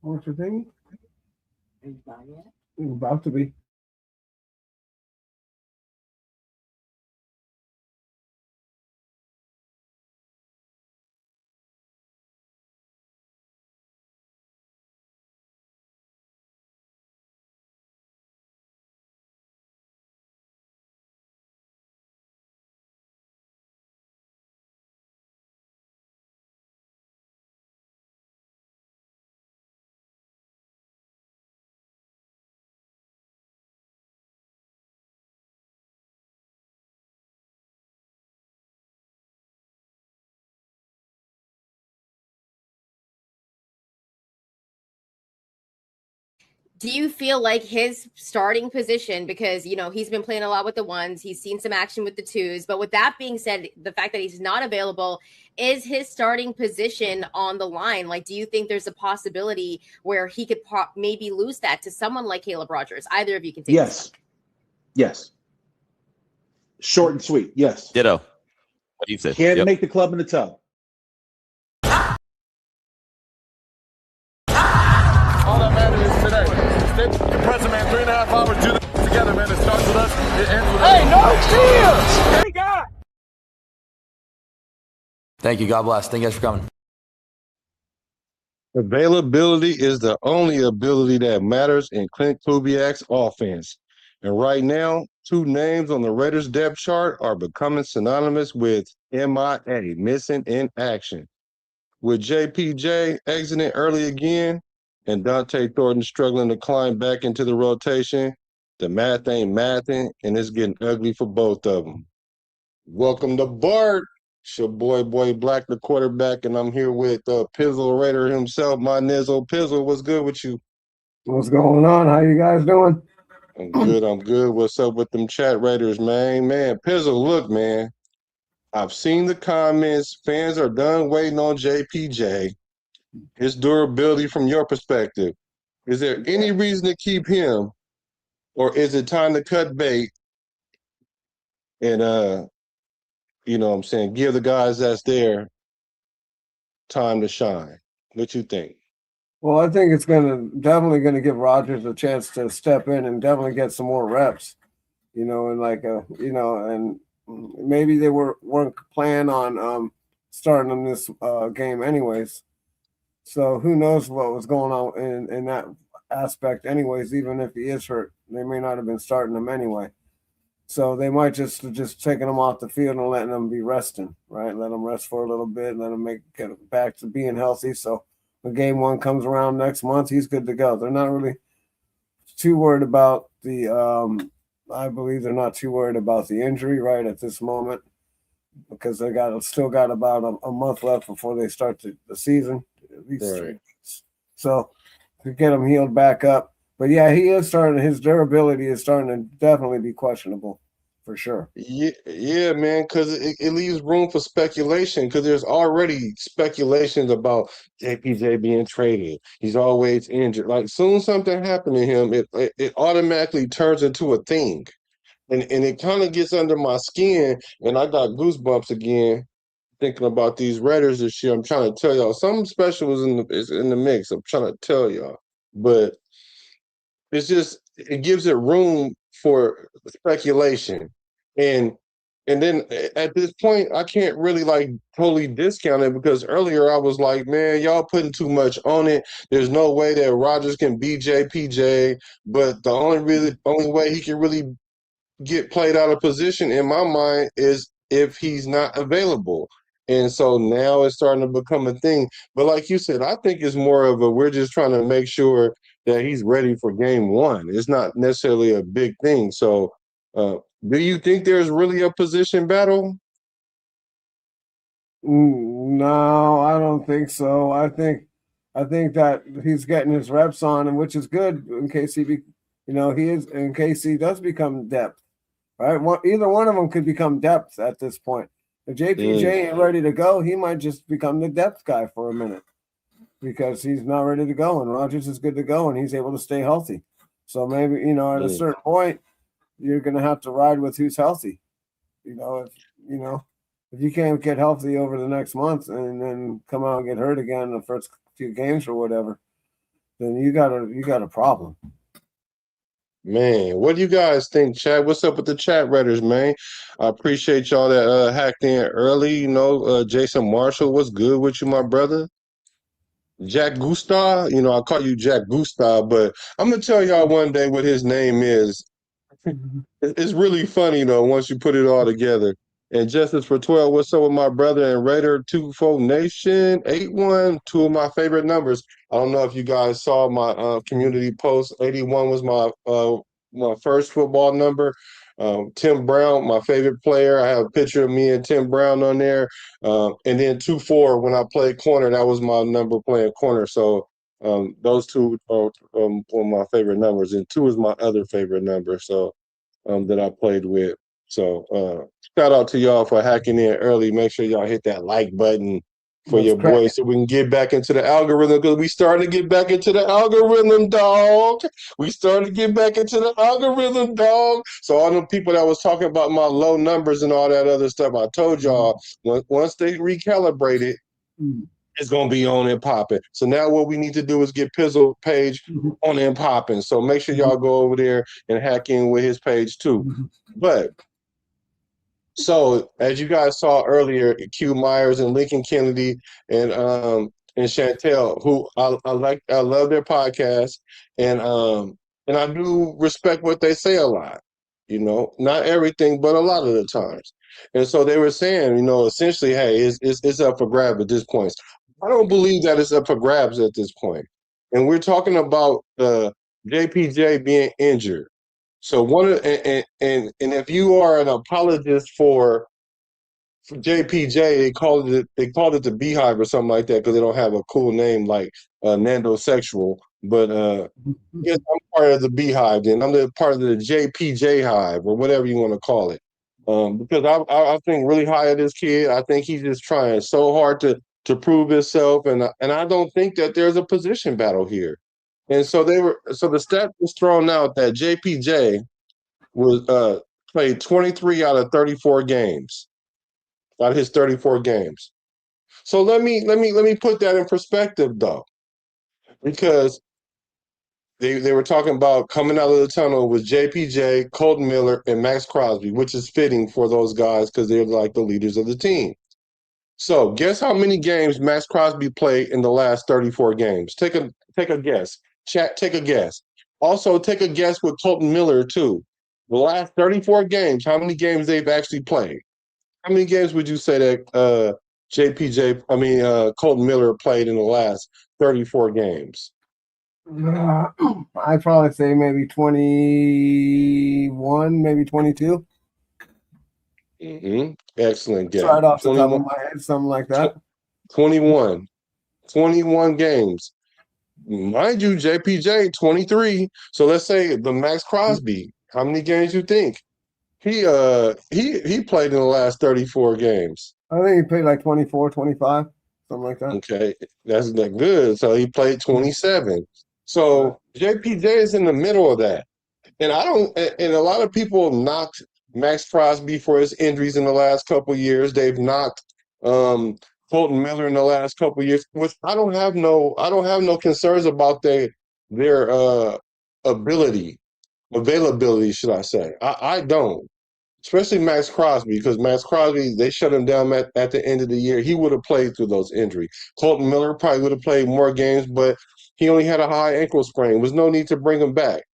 What's your thing? It's about to be. Do you feel like his starting position, because, you know, he's been playing a lot with the ones, he's seen some action with the twos, but with that being said, the fact that he's not available, is his starting position on the line? Like, do you think there's a possibility where he could maybe lose that to someone like Caleb Rogers? Either of you can take Yes. Yes. Short and sweet. Yes. Ditto. What do you say? Can't make the club in the tub. All that matters is today. Compressing, man, 3.5 hours, do this together, man. It starts with us, it ends with us. Hey, no cheers! Hey, God! Thank you. God bless. Thank you guys for coming. Availability is the only ability that matters in Clint Kubiak's offense. And right now, 2 names on the Raiders depth chart are becoming synonymous with MIA, missing in action. With JPJ exiting early again and Donté Thornton struggling to climb back into the rotation, the math ain't mathing, and it's getting ugly for both of them. Welcome to Bart. It's your boy Black, the quarterback, and I'm here with Pizzle Raider himself, my nizzle. Pizzle, what's good with you? What's going on? How you guys doing? I'm good. What's up with them chat Raiders, man? Man, Pizzle, look, man. I've seen the comments. Fans are done waiting on JPJ. His durability from your perspective. Is there any reason to keep him, or is it time to cut bait and you know what I'm saying, give the guys that's there time to shine? What you think? Well, I think it's definitely gonna give Rodgers a chance to step in and definitely get some more reps. You know, and and maybe they weren't planning on starting in this game anyways. So who knows what was going on in that aspect anyways. Even if he is hurt, they may not have been starting him anyway. So they might just taking him off the field and letting him be resting, right? Let him rest for a little bit, let him get back to being healthy. So when game 1 comes around next month, he's good to go. They're not really too worried about the I believe they're not too worried about the injury right at this moment, because they still got about a month left before they start the season, at least 3 weeks. So to get him healed back up. But yeah, his durability is starting to definitely be questionable for sure. Yeah, man, because it leaves room for speculation, because there's already speculations about JPJ being traded. He's always injured. Like, soon something happened to him, it automatically turns into a thing. And it kind of gets under my skin, and I got goosebumps again thinking about these Raiders this year. I'm trying to tell y'all, something special is in the mix. I'm trying to tell y'all. But it gives it room for speculation. And then at this point, I can't really like totally discount it, because earlier I was like, man, y'all putting too much on it. There's no way that Rodgers can beat JPJ, but the only way he can really get played out of position in my mind is if he's not available. And so now it's starting to become a thing. But like you said, I think it's more of we're just trying to make sure that he's ready for game 1. It's not necessarily a big thing. So do you think there's really a position battle? No, I don't think so. I think that he's getting his reps on, and which is good in case in case he does become depth, right? Either one of them could become depth at this point. If JPJ ain't ready to go, he might just become the depth guy for a minute, because he's not ready to go, and Rodgers is good to go, and he's able to stay healthy. So maybe, at a certain point, you're going to have to ride with who's healthy. If you can't get healthy over the next month and then come out and get hurt again in the first few games or whatever, then you got a problem. Man, what do you guys think, chat? What's up with the chat redders, man? I appreciate y'all that hacked in early. Jason Marshall, what's good with you, my brother? Jack Gustav, I call you Jack Gustav, but I'm gonna tell y'all one day what his name is. It's really funny though once you put it all together. And Justice for 12, what's up with my brother and Raider 24 Nation 81, two of my favorite numbers. I don't know if you guys saw my community post. 81 was my first football number. Tim Brown, my favorite player. I have a picture of me and Tim Brown on there. And then 24 when I played corner, that was my number playing corner. So those two are my favorite numbers, and 2 is my other favorite number. So that I played with. So shout out to y'all for hacking in early. Make sure y'all hit that like button for your boys so we can get back into the algorithm, because we starting to get back into the algorithm, dog. We starting to get back into the algorithm, dog. So all the people that was talking about my low numbers and all that other stuff, I told y'all once they recalibrate it, it's gonna be on and popping. So now what we need to do is get Pizzle page on and popping. So make sure y'all go over there and hack in with his page too. But so as you guys saw earlier, Q Myers and Lincoln Kennedy and Chantel, who I love their podcast, and I do respect what they say a lot. Not everything, but a lot of the times. And so they were saying, essentially, hey, it's up for grabs at this point. I don't believe that it's up for grabs at this point. And we're talking about JPJ being injured. So and if you are an apologist for JPJ, they called it the Beehive or something like that because they don't have a cool name like Nando Sexual. But yes, I'm part of the Beehive. Then I'm part of the JPJ Hive or whatever you want to call it. Because I think really high of this kid. I think he's just trying so hard to prove himself, and I don't think that there's a position battle here. And so the stat was thrown out that JPJ was played 23 out of 34 games, out of his 34 games. So let me put that in perspective though, because they were talking about coming out of the tunnel with JPJ, Colton Miller, and Max Crosby, which is fitting for those guys because they're like the leaders of the team. So guess how many games Max Crosby played in the last 34 games? Take a guess. Chat, take a guess. Also, take a guess with Colton Miller too. The last 34 games, how many games they've actually played? How many games would you say that Colton Miller played in the last 34 games? I'd probably say maybe 21, maybe 22. Excellent guess. Right off the top of my head, something like that. 21 games. Mind you, JPJ 23. So let's say the Max Crosby. How many games you think he played in the last 34 games? I think he played like 24, 25, something like that. Okay, that's not good. So he played 27. So JPJ is in the middle of that. And a lot of people knocked Max Crosby for his injuries in the last couple of years. They've knocked Colton Miller in the last couple of years, which I don't have no concerns about their availability, should I say. I don't. Especially Max Crosby, because Max Crosby, they shut him down at the end of the year. He would have played through those injuries. Colton Miller probably would have played more games, but he only had a high ankle sprain. There was no need to bring him back.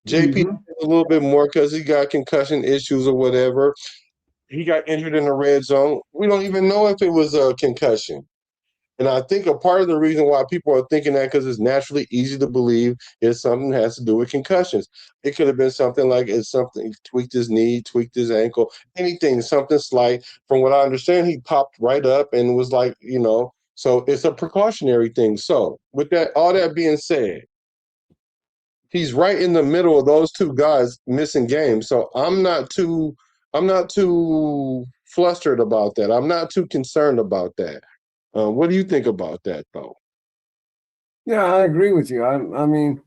JP a little bit more because he got concussion issues or whatever. He got injured in the red zone. We don't even know if it was a concussion. And I think a part of the reason why people are thinking that, because it's naturally easy to believe, is something that has to do with concussions. It could have been something like he tweaked his knee, tweaked his ankle, anything, something slight. From what I understand, he popped right up and was like, so it's a precautionary thing. So with that, all that being said, he's right in the middle of those two guys missing games. So I'm not too flustered about that. I'm not too concerned about that. What do you think about that, though? Yeah, I agree with you. I mean,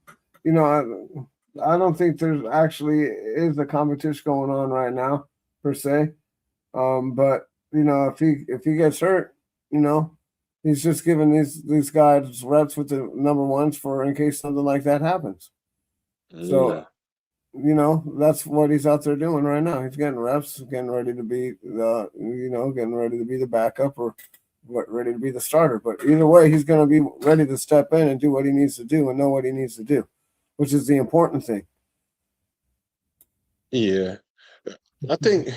I don't think there's actually is a competition going on right now per se. But if he gets hurt, he He's just giving these guys reps with the number ones for in case something like that happens. So, that's what he's out there doing right now. He's getting reps, getting ready to be getting ready to be the backup or ready to be the starter. But either way, he's going to be ready to step in and do what he needs to do and know what he needs to do, which is the important thing. Yeah. I think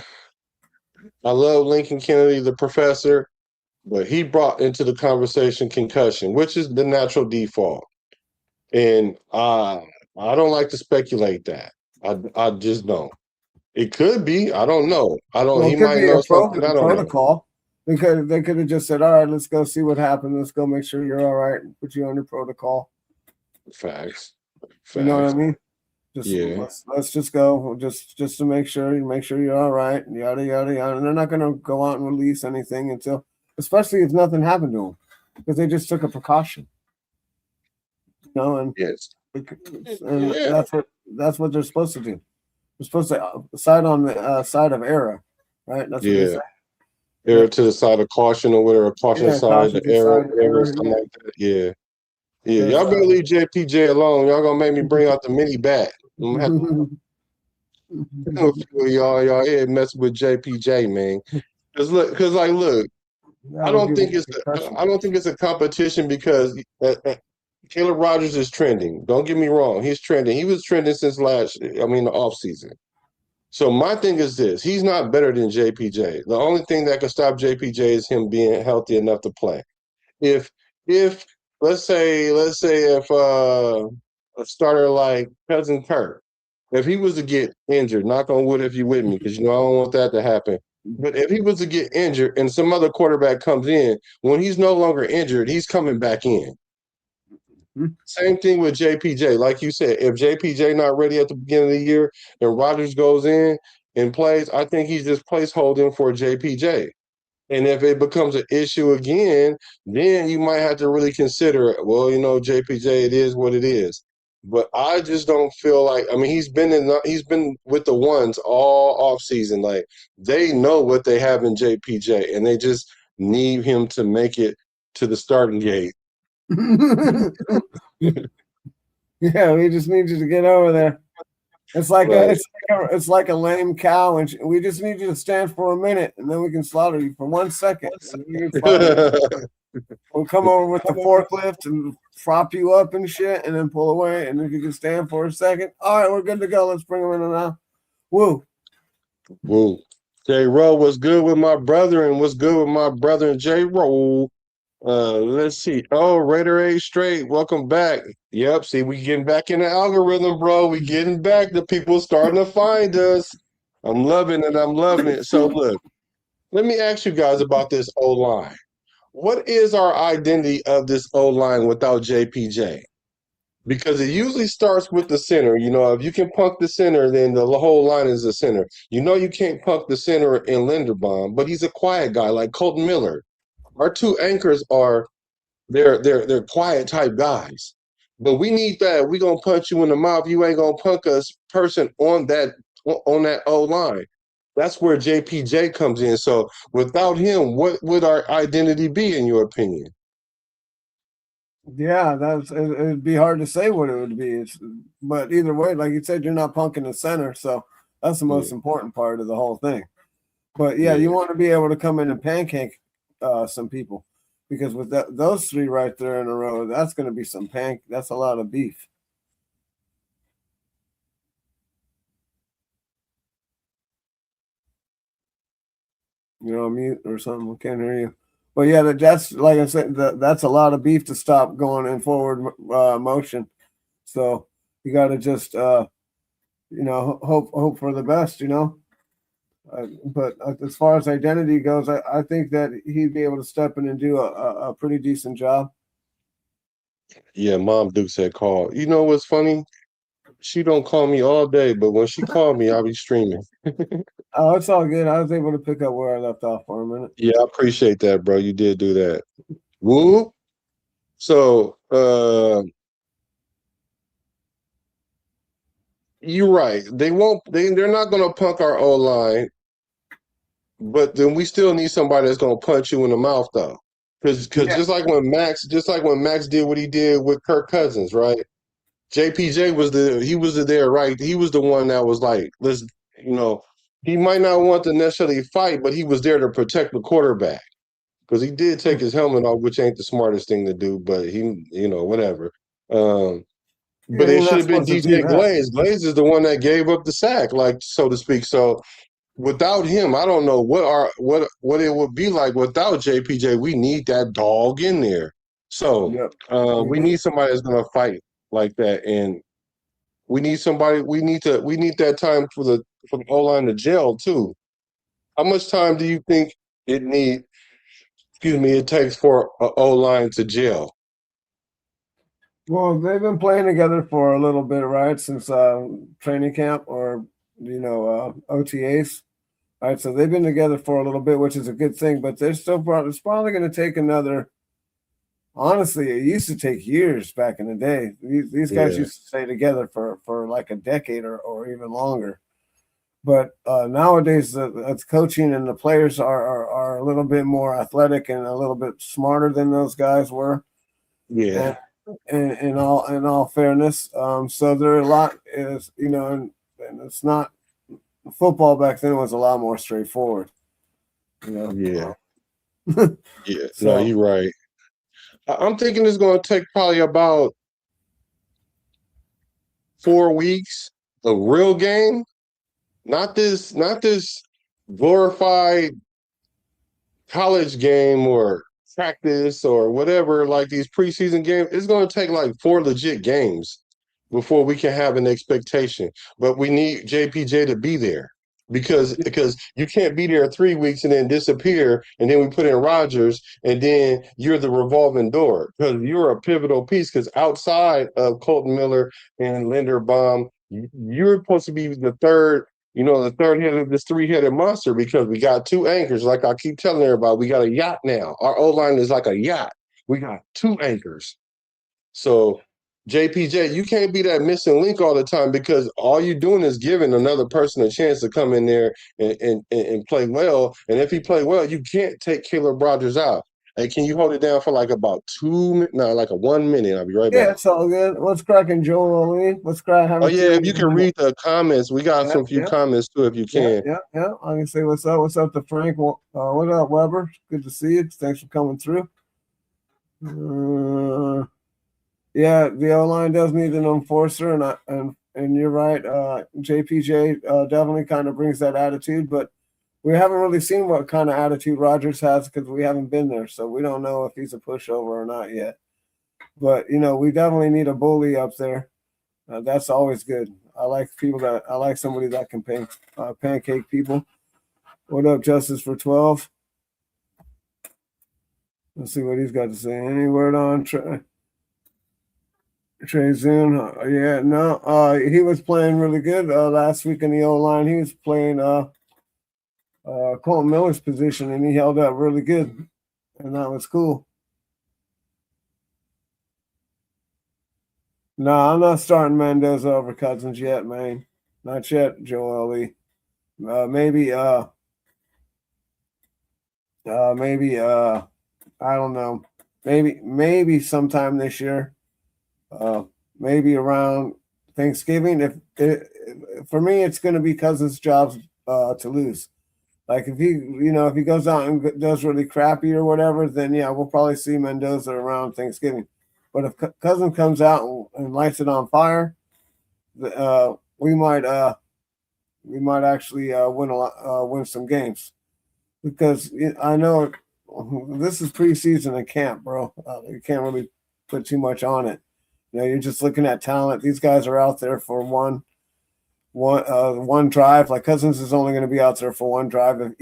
I love Lincoln Kennedy, the professor, but he brought into the conversation concussion, which is the natural default. And I don't like to speculate that. I just don't. It could be. I don't know. He It could might be know a something. I don't know. protocol. They could have just said, all right, let's go see what happened. Let's go make sure you're all right and put you on your protocol. Facts. You know what I mean? Yeah. Let's just go just to make sure you're all right, yada yada yada. And they're not gonna go out and release anything until, especially if nothing happened to them, because they just took a precaution. And Yes. and that's what they're supposed to do. They're supposed to side on the side of error, right? That's what they say. Error to the side of caution or whatever, caution side, caution the error, error, something like that. Yeah. Yeah, y'all better leave JPJ alone. Y'all gonna make me bring out the mini bat. I'm gonna have to y'all here messing with JPJ, man. Cause look, I don't think it's a competition because Caleb Rogers is trending. Don't get me wrong, he's trending. He was trending since the off season. So my thing is this: he's not better than JPJ. The only thing that can stop JPJ is him being healthy enough to play. If let's say if a starter like Cousin Kurt, if he was to get injured, knock on wood if you with me, because I don't want that to happen. But if he was to get injured and some other quarterback comes in, when he's no longer injured, he's coming back in. Same thing with JPJ. Like you said, if JPJ not ready at the beginning of the year and Rodgers goes in and plays, I think he's just placeholding for JPJ. And if it becomes an issue again, then you might have to really consider, JPJ, it is what it is. But I just don't feel like, he's been with the ones all off season. Like, they know what they have in JPJ, and they just need him to make it to the starting gate. Yeah, we just need you to get over there. It's like it's like a lame cow, and we just need you to stand for a minute, and then we can slaughter you for 1 second. We'll come over with the forklift and prop you up and shit, and then pull away, and if you can stand for a second, all right, we're good to go. Let's bring him in now. Woo. J-Roll, what's good with my brother, and what's good with my brother and J-Roll? Let's see. Oh, Raider A straight. Welcome back. Yep. See, we getting back in the algorithm, bro. We getting back. The people starting to find us. I'm loving it. So look, let me ask you guys about this O-line. What is our identity of this O-line without JPJ? Because it usually starts with the center. If you can punk the center, then the whole line is the center. You can't punk the center in Linderbaum, but he's a quiet guy like Colton Miller. Our two anchors are they're quiet type guys. But we need that. We're gonna punch you in the mouth. You ain't gonna punk us person on that O line. That's where JPJ comes in. So without him, what would our identity be in your opinion? Yeah, it'd be hard to say what it would be. But either way, like you said, you're not punking the center, so that's the most important part of the whole thing. But you want to be able to come in and pancake some people, because with those three right there in a row, that's going to be that's a lot of beef. Mute or something. I can't hear you. But that's like I said, that's a lot of beef to stop going in forward motion. So you got to just hope for the best. But as far as identity goes, I think that he'd be able to step in and do a pretty decent job. Yeah, Mom Duke said call. You know what's funny? She don't call me all day, but when she called me, I'll be streaming. Oh, it's all good. I was able to pick up where I left off for a minute. Yeah, I appreciate that, bro. You did do that. Woo. So, you're right. They're not going to punk our O-line, but then we still need somebody that's going to punch you in the mouth, though. Because Yeah. just like when Max did what he did with Kirk Cousins, right? JPJ was there, right? He was the one that was like, let's, you know, he might not want to necessarily fight, but he was there to protect the quarterback because he did take his helmet off, which ain't the smartest thing to do, but he, whatever. Yeah, But it you're should not have been supposed to do DJ that. Glaze. Glaze is the one that gave up the sack, like so to speak. So without him, I don't know what it would be like without JPJ. We need that dog in there. So Yep. we need somebody that's gonna fight like that, and we need somebody. We need that time for the O line to gel too. How much time do you think it need? Excuse me. It takes for an O line to gel. Well, they've been playing together for a little bit, right? Since training camp or OTAs. All right, so they've been together for a little bit, which is a good thing, but they're still it's probably going to take another. Honestly, it used to take years back in the day. These guys Yeah. used to stay together for like a decade or even longer. But nowadays, it's coaching and the players are a little bit more athletic and a little bit smarter than those guys were. Yeah. And in all fairness, so there are a lot is and it's not football back then was a lot more straightforward. Yeah. Yeah. So No, you're right. I'm thinking it's going to take probably about 4 weeks, a real game, not this glorified college game or practice or whatever, like these preseason games. It's going to take like 4 legit games before we can have an expectation. But we need JPJ to be there because you can't be there 3 weeks and then disappear, and then we put in Rodgers, and then you're the revolving door because you're a pivotal piece. Because outside of Colton Miller and Linderbaum, you're supposed to be the third. The third head of this 3-headed monster because we got 2 anchors. Like I keep telling everybody, we got a yacht now. Our O line is like a yacht. We got 2 anchors. So JPJ, you can't be that missing link all the time because all you're doing is giving another person a chance to come in there and play well. And if he play well, you can't take Caleb Rogers out. Hey, can you hold it down for like about 1 minute? I'll be right yeah, back. it's all good. What's cracking, Joel Ali? What's cracking? Oh yeah, if you can read the comments, we got some few comments too. If you can, yeah. I can say what's up. What's up to Frank? What up, Weber? Good to see you. Thanks for coming through. Yeah, the O line does need an enforcer, and you're right. JPJ definitely kind of brings that attitude, but we haven't really seen what kind of attitude Rodgers has because we haven't been there, so we don't know if he's a pushover or not yet. But we definitely need a bully up there. That's always good. I like somebody that can pancake people. What up, Justice for 12? Let's see what he's got to say. Any word on Trey Zoon? Yeah, no. He was playing really good last week in the O line. He was playing Colton Miller's position, and he held up really good, and that was cool. No, I'm not starting Mendoza over Cousins yet, man. Not yet, Joel Lee. Maybe I don't know. Maybe sometime this year. Maybe around Thanksgiving. For me, it's going to be Cousins' job to lose. Like if he goes out and does really crappy or whatever, then yeah, we'll probably see Mendoza around Thanksgiving. But if Cousins comes out and lights it on fire, we might actually win some games because I know this is preseason and camp, bro. You can't really put too much on it. You're just looking at talent. These guys are out there for one drive. Like Cousins is only going to be out there for one drive, if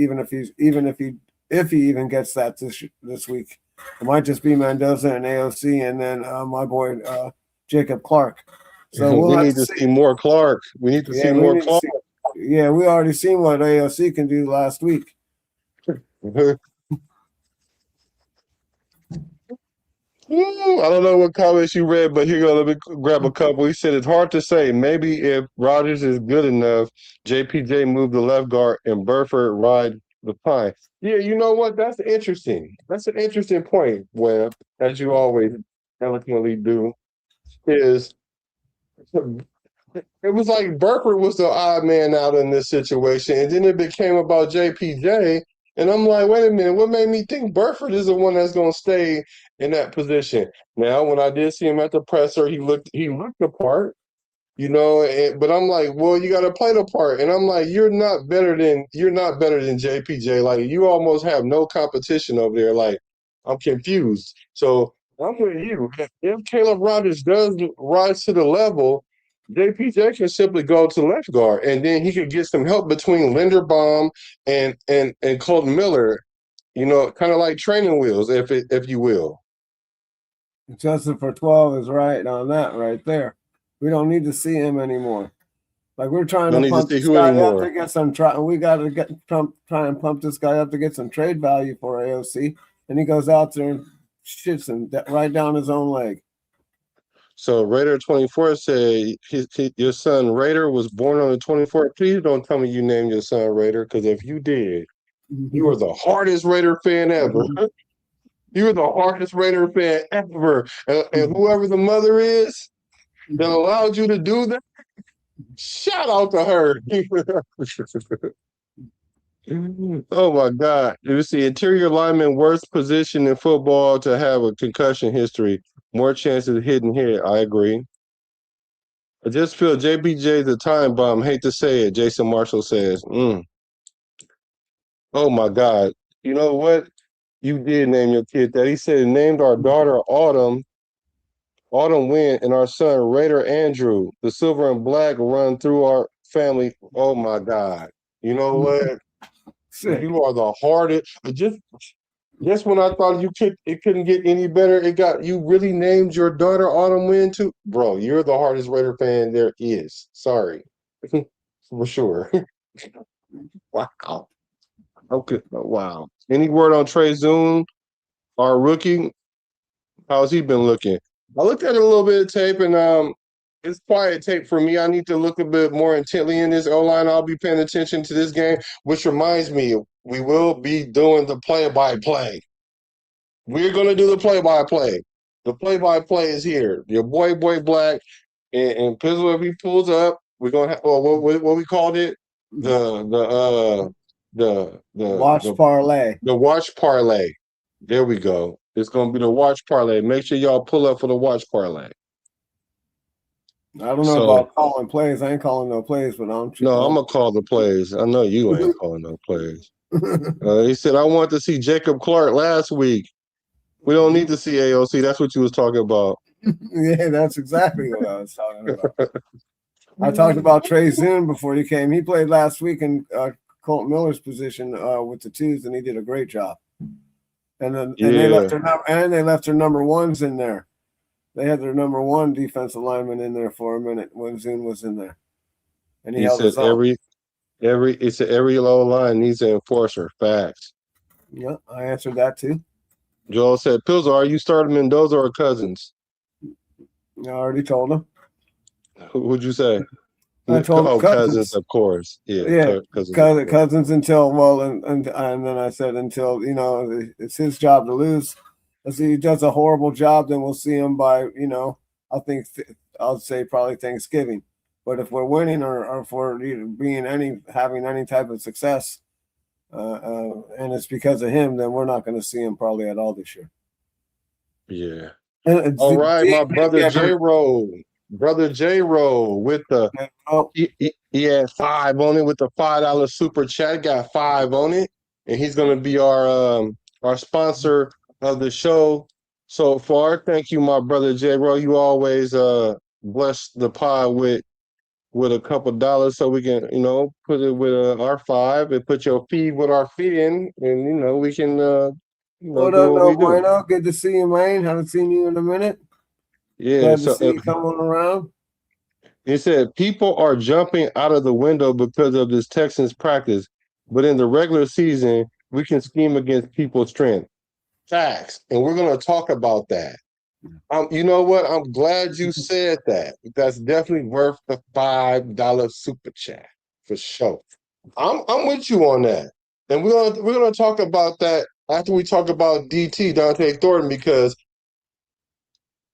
he even gets that this week. It might just be Mendoza and AOC, and then my boy Jacob Clark. So we need to see more Clark. We need to see more Clark. We already seen what AOC can do last week. I don't know what comments you read, but here, let me grab a couple. He said it's hard to say. Maybe if Rodgers is good enough, JPJ move the left guard and Burford ride the pine. Yeah, you know what? That's interesting. That's an interesting point, Webb, as you always eloquently do. Is it was like Burford was the odd man out in this situation, and then it became about JPJ. And I'm like, wait a minute, what made me think Burford is the one that's going to stay in that position? Now, when I did see him at the presser, he looked the part, but I'm like, well, you got to play the part, and I'm like, you're not better than JPJ. Like, you almost have no competition over there. Like, I'm confused. So I'm with you. If Caleb Rogers does rise to the level, JPJ can simply go to left guard, and then he could get some help between Linderbaum and Colton Miller. Kind of like training wheels, if you will. Justin for 12 is right on that right there. We don't need to see him anymore. Like we're trying Don't to need to pump see this who guy anymore. up to get some we got to try and pump this guy up to get some trade value for AOC, and he goes out there and shits him right down his own leg. So Raider 24 said your son Raider was born on the 24th. Please don't tell me you named your son Raider, because if you did, you are the hardest Raider fan ever. You are the hardest Raider fan ever. And whoever the mother is that allowed you to do that, shout out to her. Oh my God. You see, interior lineman, worst position in football to have a concussion history. More chances of hitting head. I agree. I just feel JPJ's a time bomb. Hate to say it, Jason Marshall says. Oh my God. You know what? You did name your kid that. He said named our daughter Autumn Wynn, and our son Raider Andrew. The silver and black run through our family. Oh my God. You know what? You are the hardest. Just when I thought it couldn't get any better, you really named your daughter Autumn Wynn too? Bro, you're the hardest Raider fan there is. Sorry. For sure. Wow. Okay. Wow. Any word on Trey Zoom, our rookie? How's he been looking? I looked at a little bit of tape, and it's quiet tape for me. I need to look a bit more intently in this O-line. I'll be paying attention to this game, which reminds me, we will be doing the play-by-play. We're going to do the play-by-play. The play-by-play is here. Your boy Black, and Pizzle, if he pulls up, we're going to have what we called it? The watch parlay. The watch parlay. There we go. It's going to be the watch parlay. Make sure y'all pull up for the watch parlay. I don't know about calling plays. I ain't calling no plays, but I'm going to call the plays. I know you ain't calling no plays. He said, I wanted to see Jacob Clark last week. We don't need to see AOC. That's what you was talking about. Yeah, that's exactly what I was talking about. I talked about Trey Zoom before he came. He played last week in Colt Miller's position with the twos, and he did a great job. And then they left their number ones in there. They had their number one defensive lineman in there for a minute when Zoom was in there, and he held his own. Every low line needs an enforcer. Facts. Yeah, I answered that too. Joel said, Pizzle, are you starting Mendoza or Cousins? I already told him. Who'd you say? I told him Cousins, of course. Yeah, Cousins until and then I said until it's his job to lose. If he does a horrible job, then we'll see him by I'll say probably Thanksgiving. But if we're winning or if we're having any type of success, and it's because of him, then we're not going to see him probably at all this year. Yeah. All right, my brother J-Roll. Brother J-Roll with he had 5 on it with the $5 super chat. Got 5 on it, and he's going to be our sponsor of the show so far. Thank you, my brother J-Roll. You always bless the pod with a couple dollars so we can put it with our 5 and put your feed with our feed in, and we can what up, no bueno? Good to see you, man. Haven't seen you in a minute. Yeah, glad to see you coming around. He said people are jumping out of the window because of this Texans practice, but in the regular season we can scheme against people's strength. Facts, and we're going to talk about that. You know what? I'm glad you said that. That's definitely worth the $5 super chat for sure. I'm with you on that. And we're gonna talk about that after we talk about DT Donté Thornton because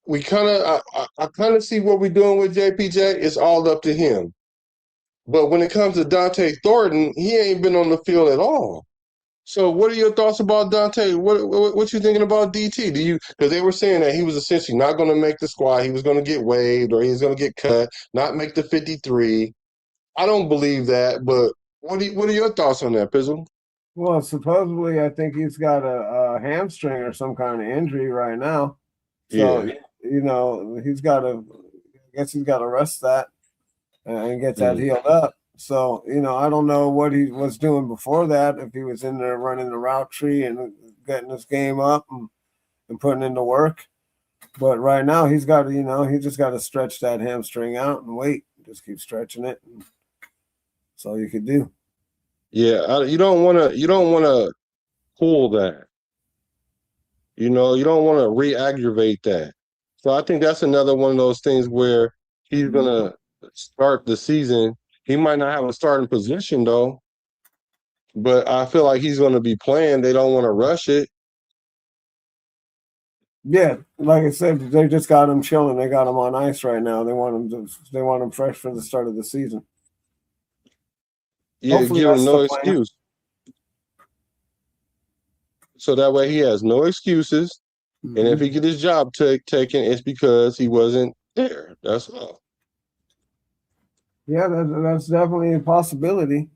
we kind of I kind of see what we're doing with JPJ. It's all up to him. But when it comes to Donté Thornton, he ain't been on the field at all. So, what are your thoughts about Donté? What you thinking about DT? Do you because they were saying that he was essentially not going to make the squad. He was going to get waived or he was going to get cut, not make the 53. I don't believe that, but what are your thoughts on that, Pizzle? Well, supposedly, I think he's got a hamstring or some kind of injury right now. So, Yeah. he's got to, I guess he's got to rest that and get that Mm. healed up. So, I don't know what he was doing before that, if he was in there running the route tree and getting his game up and putting in the work. But right now, he's got to, he just got to stretch that hamstring out and wait. Just keep stretching it. And that's all you could do. Yeah, you don't want to pull that. You don't want to re-aggravate that. So I think that's another one of those things where he's gonna start the season. He might not have a starting position though, but I feel like he's gonna be playing. They don't want to rush it. Yeah, like I said, they just got him chilling. They got him on ice right now. They want him fresh for the start of the season. Yeah, Hopefully give him that's no the plan. excuse. So that way he has no excuses. And if he get his job taken, it's because he wasn't there. That's all. Yeah, that's definitely a possibility.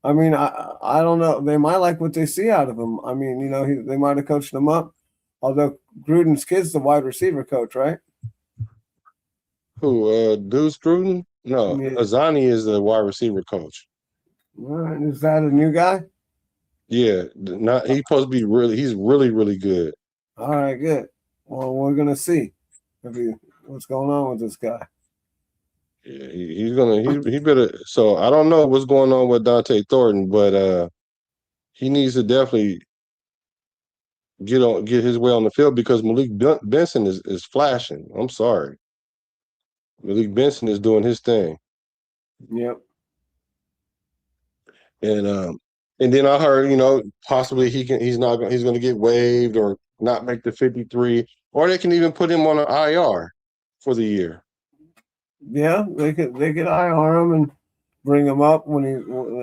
I mean, I don't know. They might like what they see out of him. I mean, they might have coached him up. Although Gruden's kid's the wide receiver coach, right? Who? Deuce Gruden? No, Yeah. Azani is the wide receiver coach. All right, is that a new guy? Yeah, not he's supposed to be he's really, really good. All right, good. Well, we're gonna see what's going on with this guy. Yeah, he better. So I don't know what's going on with Donté Thornton, but he needs to definitely get his way on the field because Malik Benson is flashing. I'm sorry, Malik Benson is doing his thing, Yep. and then I heard possibly he's going to get waived or not make the 53, or they can even put him on an IR for the year. Yeah, they could IR him and bring him up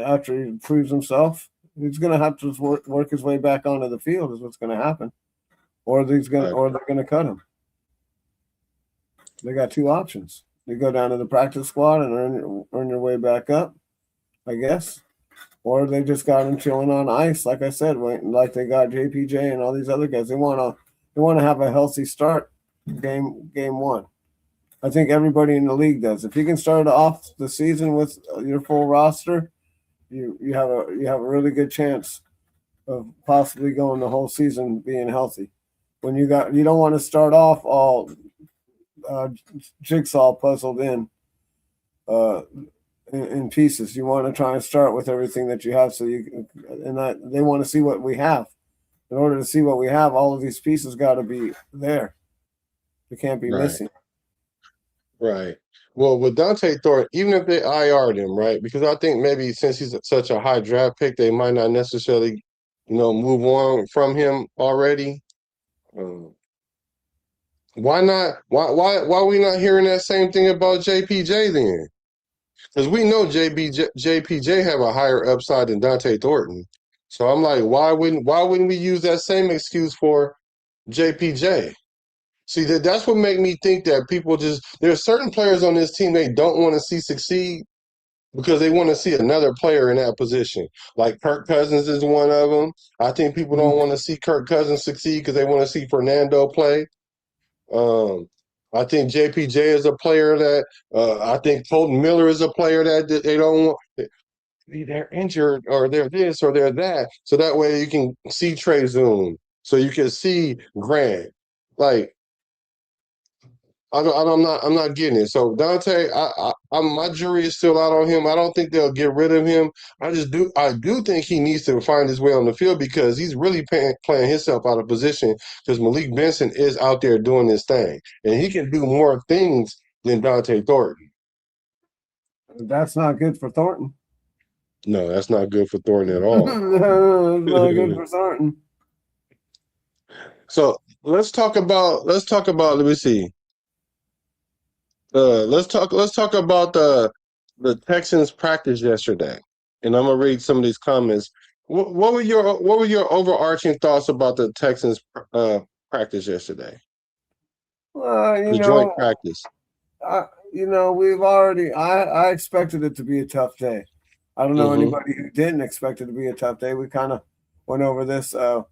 after he proves himself. He's gonna have to work his way back onto the field. Is what's gonna happen, or they're gonna cut him. They got two options. You go down to the practice squad and earn your way back up, I guess, or they just got him chilling on ice. Like I said, like they got JPJ and all these other guys. They want to have a healthy start game one. I think everybody in the league does. If you can start off the season with your full roster, you have a really good chance of possibly going the whole season being healthy. When you don't want to start off all jigsaw puzzled in pieces. You want to try and start with everything that you have, they want to see what we have. In order to see what we have, all of these pieces got to be there. They can't be missing. Right. Well, with Donté Thornton, even if they IR'd him, right? Because I think maybe since he's such a high draft pick, they might not necessarily, move on from him already. Why not? Why are we not hearing that same thing about JPJ then? Because we know JPJ have a higher upside than Donté Thornton. So I'm like, why wouldn't we use that same excuse for JPJ? See, that's what made me think that there are certain players on this team they don't want to see succeed because they want to see another player in that position. Like Kirk Cousins is one of them. I think people don't want to see Kirk Cousins succeed because they want to see Fernando play. I think JPJ is a player that I think Colton Miller is a player that they don't want. They're injured or they're this or they're that. So that way you can see Trey Zoom. So you can see Grant. Like, I'm not getting it. So Donté, my jury is still out on him. I don't think they'll get rid of him. I do think he needs to find his way on the field because he's really playing himself out of position because Malik Benson is out there doing this thing and he can do more things than Donté Thornton. That's not good for Thornton. No, that's not good for Thornton at all. It's not good for Thornton. So let's talk about. Let me see. Let's talk about the Texans practice yesterday, and I'm gonna read some of these comments. What were your overarching thoughts about the Texans practice yesterday? Well, The joint practice. I expected it to be a tough day. I don't know Mhm. anybody who didn't expect it to be a tough day. We kind of went over this the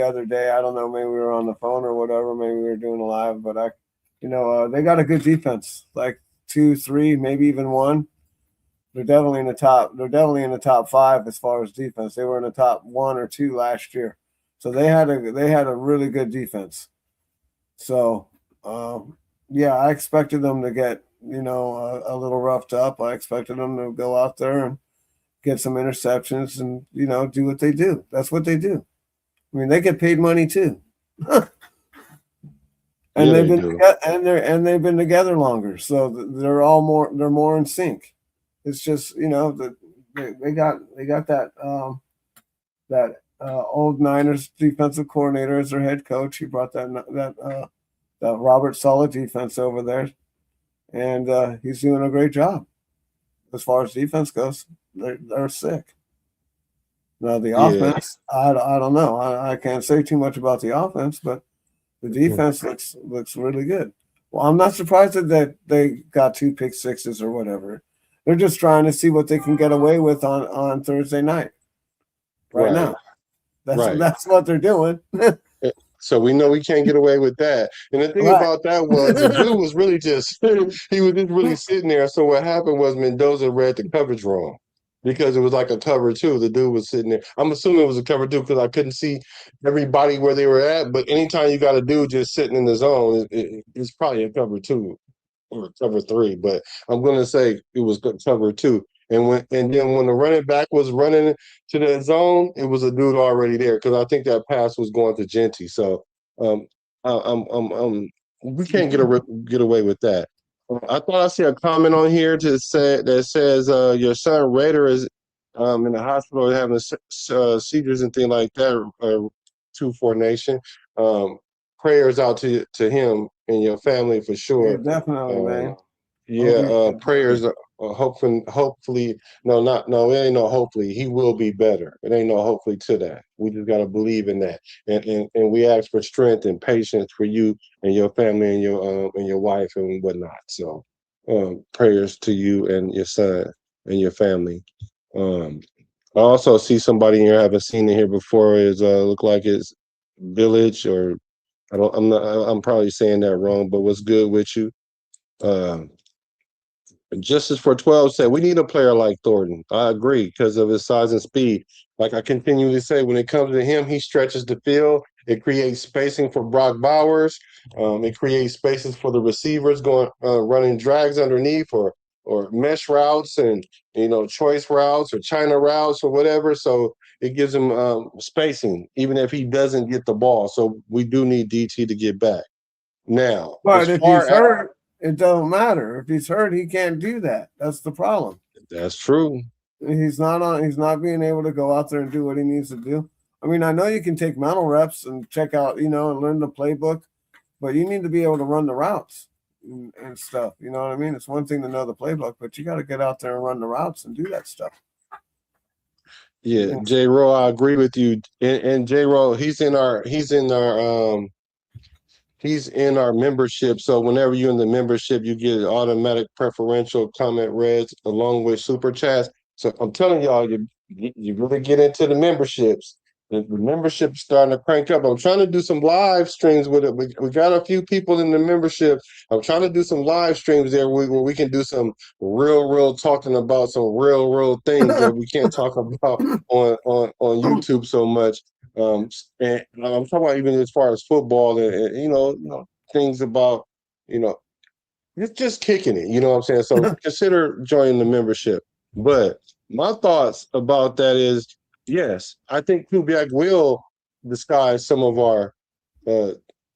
other day. I don't know, maybe we were on the phone or whatever. Maybe we were doing a live, but they got a good defense, like 2, 3, maybe even 1. They're definitely in the top. They're definitely in the top 5 as far as defense. They were in the top 1 or 2 last year, so they had a really good defense. So, yeah, I expected them to get a little roughed up. I expected them to go out there and get some interceptions and do what they do. That's what they do. I mean, they get paid money too. And Yeah, they've they been do. together, and they've been together longer, so they're more in sync. It's just they got that old Niners defensive coordinator as their head coach. He brought that Robert Saleh defense over there, and he's doing a great job as far as defense goes. They're sick. Now the Yeah. offense, I don't know. I can't say too much about the offense, but the defense looks really good. Well, I'm not surprised that they got 2 pick sixes or whatever. They're just trying to see what they can get away with on Thursday night. Right now, that's what they're doing. So we know we can't get away with that. And the thing Right. about that was the dude was really just he was just really sitting there. So what happened was Mendoza read the coverage wrong because it was like a cover 2. The dude was sitting there. I'm assuming it was a cover 2 because I couldn't see everybody where they were at. But anytime you got a dude just sitting in the zone, it's probably a cover 2 or cover 3. But I'm gonna say it was cover 2. And then when the running back was running to the zone, it was a dude already there because I think that pass was going to Genty. So um, we can't get away with that. I thought I see a comment on here that says your son Raider is in the hospital having seizures and things like that. 2-4 Nation. Prayers out to him and your family for Yeah, sure. definitely, man. Prayers. Hopefully, no, it ain't no hopefully. He will be better. It ain't no hopefully to that. We just gotta believe in that, and we ask for strength and patience for you and your family and your wife and whatnot. So, prayers to you and your son and your family. I also see somebody here I haven't seen in here before. Is look like it's Village or I don't. I'm not. I'm probably saying that wrong. But what's good with you? Um, Justice for 12 said, we need a player like Thornton. I agree because of his size and speed. Like I continually say, when it comes to him, he stretches the field. It creates spacing for Brock Bowers. It creates spaces for the receivers going running drags underneath or mesh routes and choice routes or China routes or whatever. So it gives him spacing, even if he doesn't get the ball. So we do need DT to get back. Now, But as if far he's as hurt, it don't matter. If he's hurt, he can't do that. That's the problem. that's true. He's not being able to go out there and do what he needs to do. I mean, I know you can take mental reps and check out, and learn the playbook, but you need to be able to run the routes and stuff. You know what I mean? It's one thing to know the playbook, but you got to get out there and run the routes and do that stuff. Yeah, J. Rowe, I agree with you. And J. Rowe, he's in our membership. So whenever you're in the membership, you get automatic preferential comment reds along with super chats. So I'm telling y'all, you really get into the memberships. The membership's starting to crank up. I'm trying to do some live streams with it. We got a few people in the membership. I'm trying to do some live streams there where we can do some real talking about some real things that we can't talk about on YouTube so much. And I'm talking about even as far as football and things about it's just kicking it. You know what I'm saying? So consider joining the membership. But my thoughts about that is, yes, I think Kubiak will disguise some of our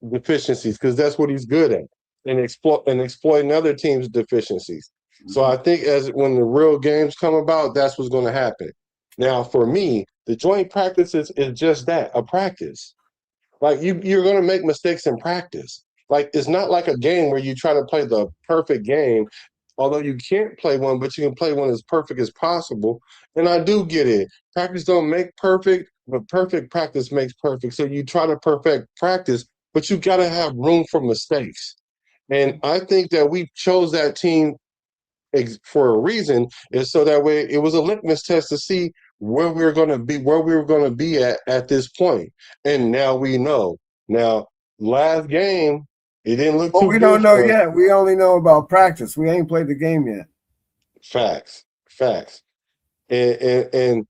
deficiencies because that's what he's good at, and exploiting other teams' deficiencies. So I think when the real games come about, that's what's going to happen. Now, for me, the joint practice is just that, a practice. Like you're going to make mistakes in practice. Like it's not like a game where you try to play the perfect game, although you can't play one, but you can play one as perfect as possible. And I do get it. Practice don't make perfect, but perfect practice makes perfect. So you try to perfect practice, but you got to have room for mistakes. And I think that we chose that team for a reason, is so that way it was a litmus test to see where we were going to be at this point. And now we know. Now, last game, it didn't look Well, too we good don't know for us. yet. We only know about practice. We ain't played the game yet. Facts. And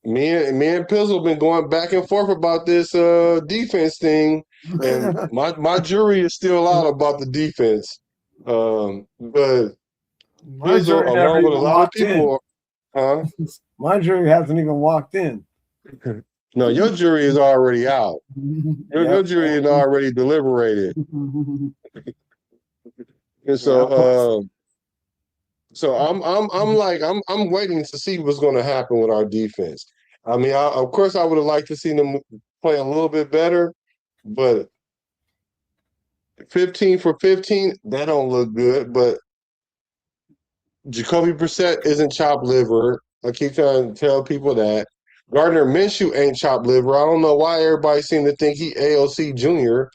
me and Pizzle been going back and forth about this defense thing, and my jury is still out about the defense. But My Pizzle, jury never along with a even lot of walked in. people, huh? My jury hasn't even walked in. No, your jury is already out. Your jury is already deliberated. And so I'm waiting to see what's going to happen with our defense. I mean, of course, I would have liked to see them play a little bit better, but 15 for 15, that don't look good. But Jacoby Brissett isn't chopped liver. I keep trying to tell people that. Gardner Minshew ain't chopped liver. I don't know why everybody seem to think he AOC Jr.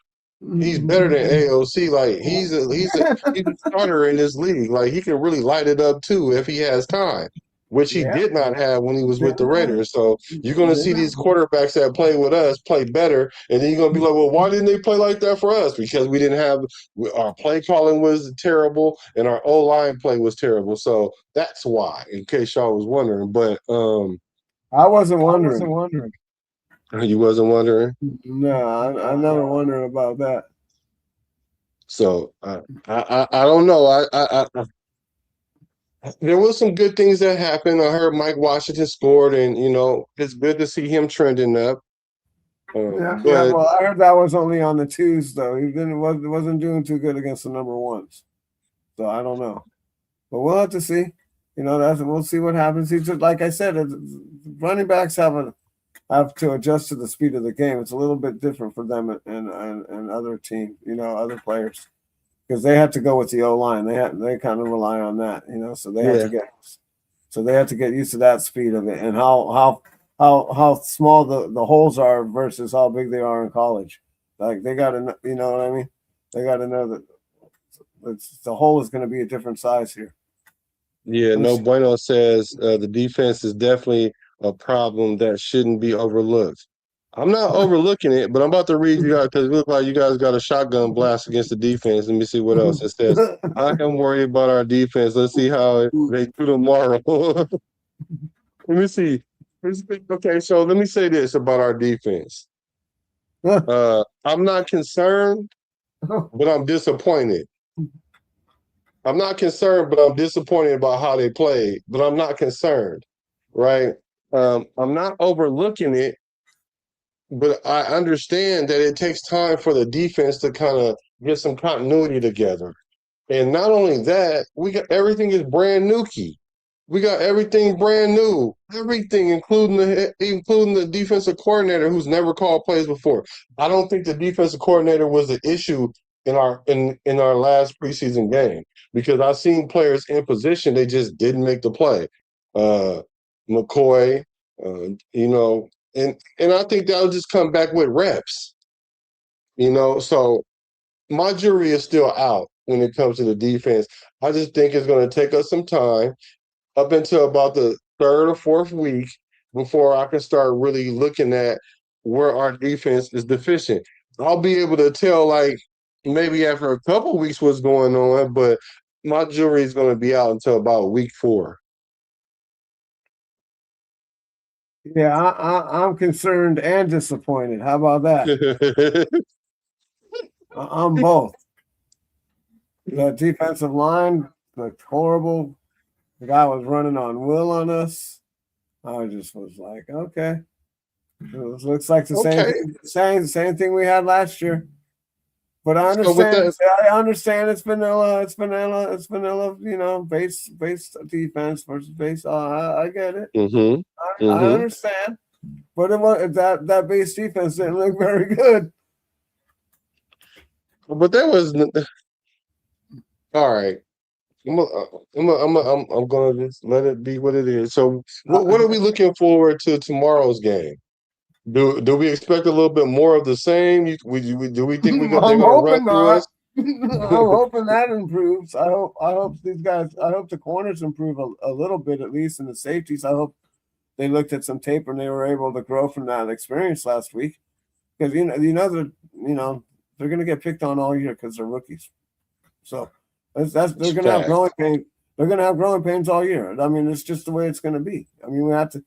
He's better than AOC. Like he's a starter in this league. Like he can really light it up too if he has time, which he did not have when he was with the Raiders. So you're gonna see these quarterbacks that play with us play better, and then you're gonna be like, well, why didn't they play like that for us? Because we didn't have our play calling was terrible and our O line play was terrible. So that's why, in case y'all was wondering. But I wasn't wondering. you wasn't wondering. No, I never wondered about that. So I don't know. There was some good things that happened. I heard Mike Washington scored, and it's good to see him trending up. But Well, I heard that was only on the twos though. He wasn't doing too good against the number ones, so I don't know. But we'll have to see. We'll see what happens. He just, like I said, running backs have to adjust to the speed of the game. It's a little bit different for them and other teams, other players, because they have to go with the O line. They kind of rely on that, So they have to get used to that speed of it and how small the holes are versus how big they are in college. Like they got to, you know what I mean? They got to know that the hole is going to be a different size here. Yeah, No Bueno says the defense is definitely a problem that shouldn't be overlooked. I'm not overlooking it, but I'm about to read you guys because it looks like you guys got a shotgun blast against the defense. Let me see what else it says. I am worried about our defense. Let's see how they do tomorrow. Let me see. Okay, so let me say this about our defense. I'm not concerned, but I'm disappointed. I'm not concerned, but I'm disappointed about how they played. But I'm not concerned, right? I'm not overlooking it, but I understand that it takes time for the defense to kind of get some continuity together. And not only that, everything is brand new-key. We got everything brand new, everything, including the defensive coordinator who's never called plays before. I don't think the defensive coordinator was the issue in our last preseason game, because I've seen players in position, they just didn't make the play. McCoy, and I think that'll just come back with reps. So my jury is still out when it comes to the defense. I just think it's going to take us some time, up until about the third or fourth week, before I can start really looking at where our defense is deficient. I'll be able to tell, like, maybe after a couple weeks what's going on, but my jury is going to be out until about week 4. Yeah, I'm concerned and disappointed. How about that? I'm both. The defensive line looked horrible. The guy was running on will on us. I just was like, okay. It looks like the same thing we had last year. But I So with understand. that, I understand it's vanilla. It's vanilla. It's vanilla. You know, base defense versus base. I get it. I mm-hmm. understand. But it was, that base defense didn't look very good. But that was all right. I'm gonna just let it be what it is. So, what are we looking forward to tomorrow's game? Do we expect a little bit more of the same? Do we think they're I'm gonna run hoping through not. us? I'm hoping that improves. I hope these guys. I hope the corners improve a little bit at least, and the safeties. I hope they looked at some tape and they were able to grow from that experience last week. Because they're going to get picked on all year because they're rookies. So they're going to have growing pains. They're going to have growing pains all year. I mean, it's just the way it's going to be. I mean, we have to.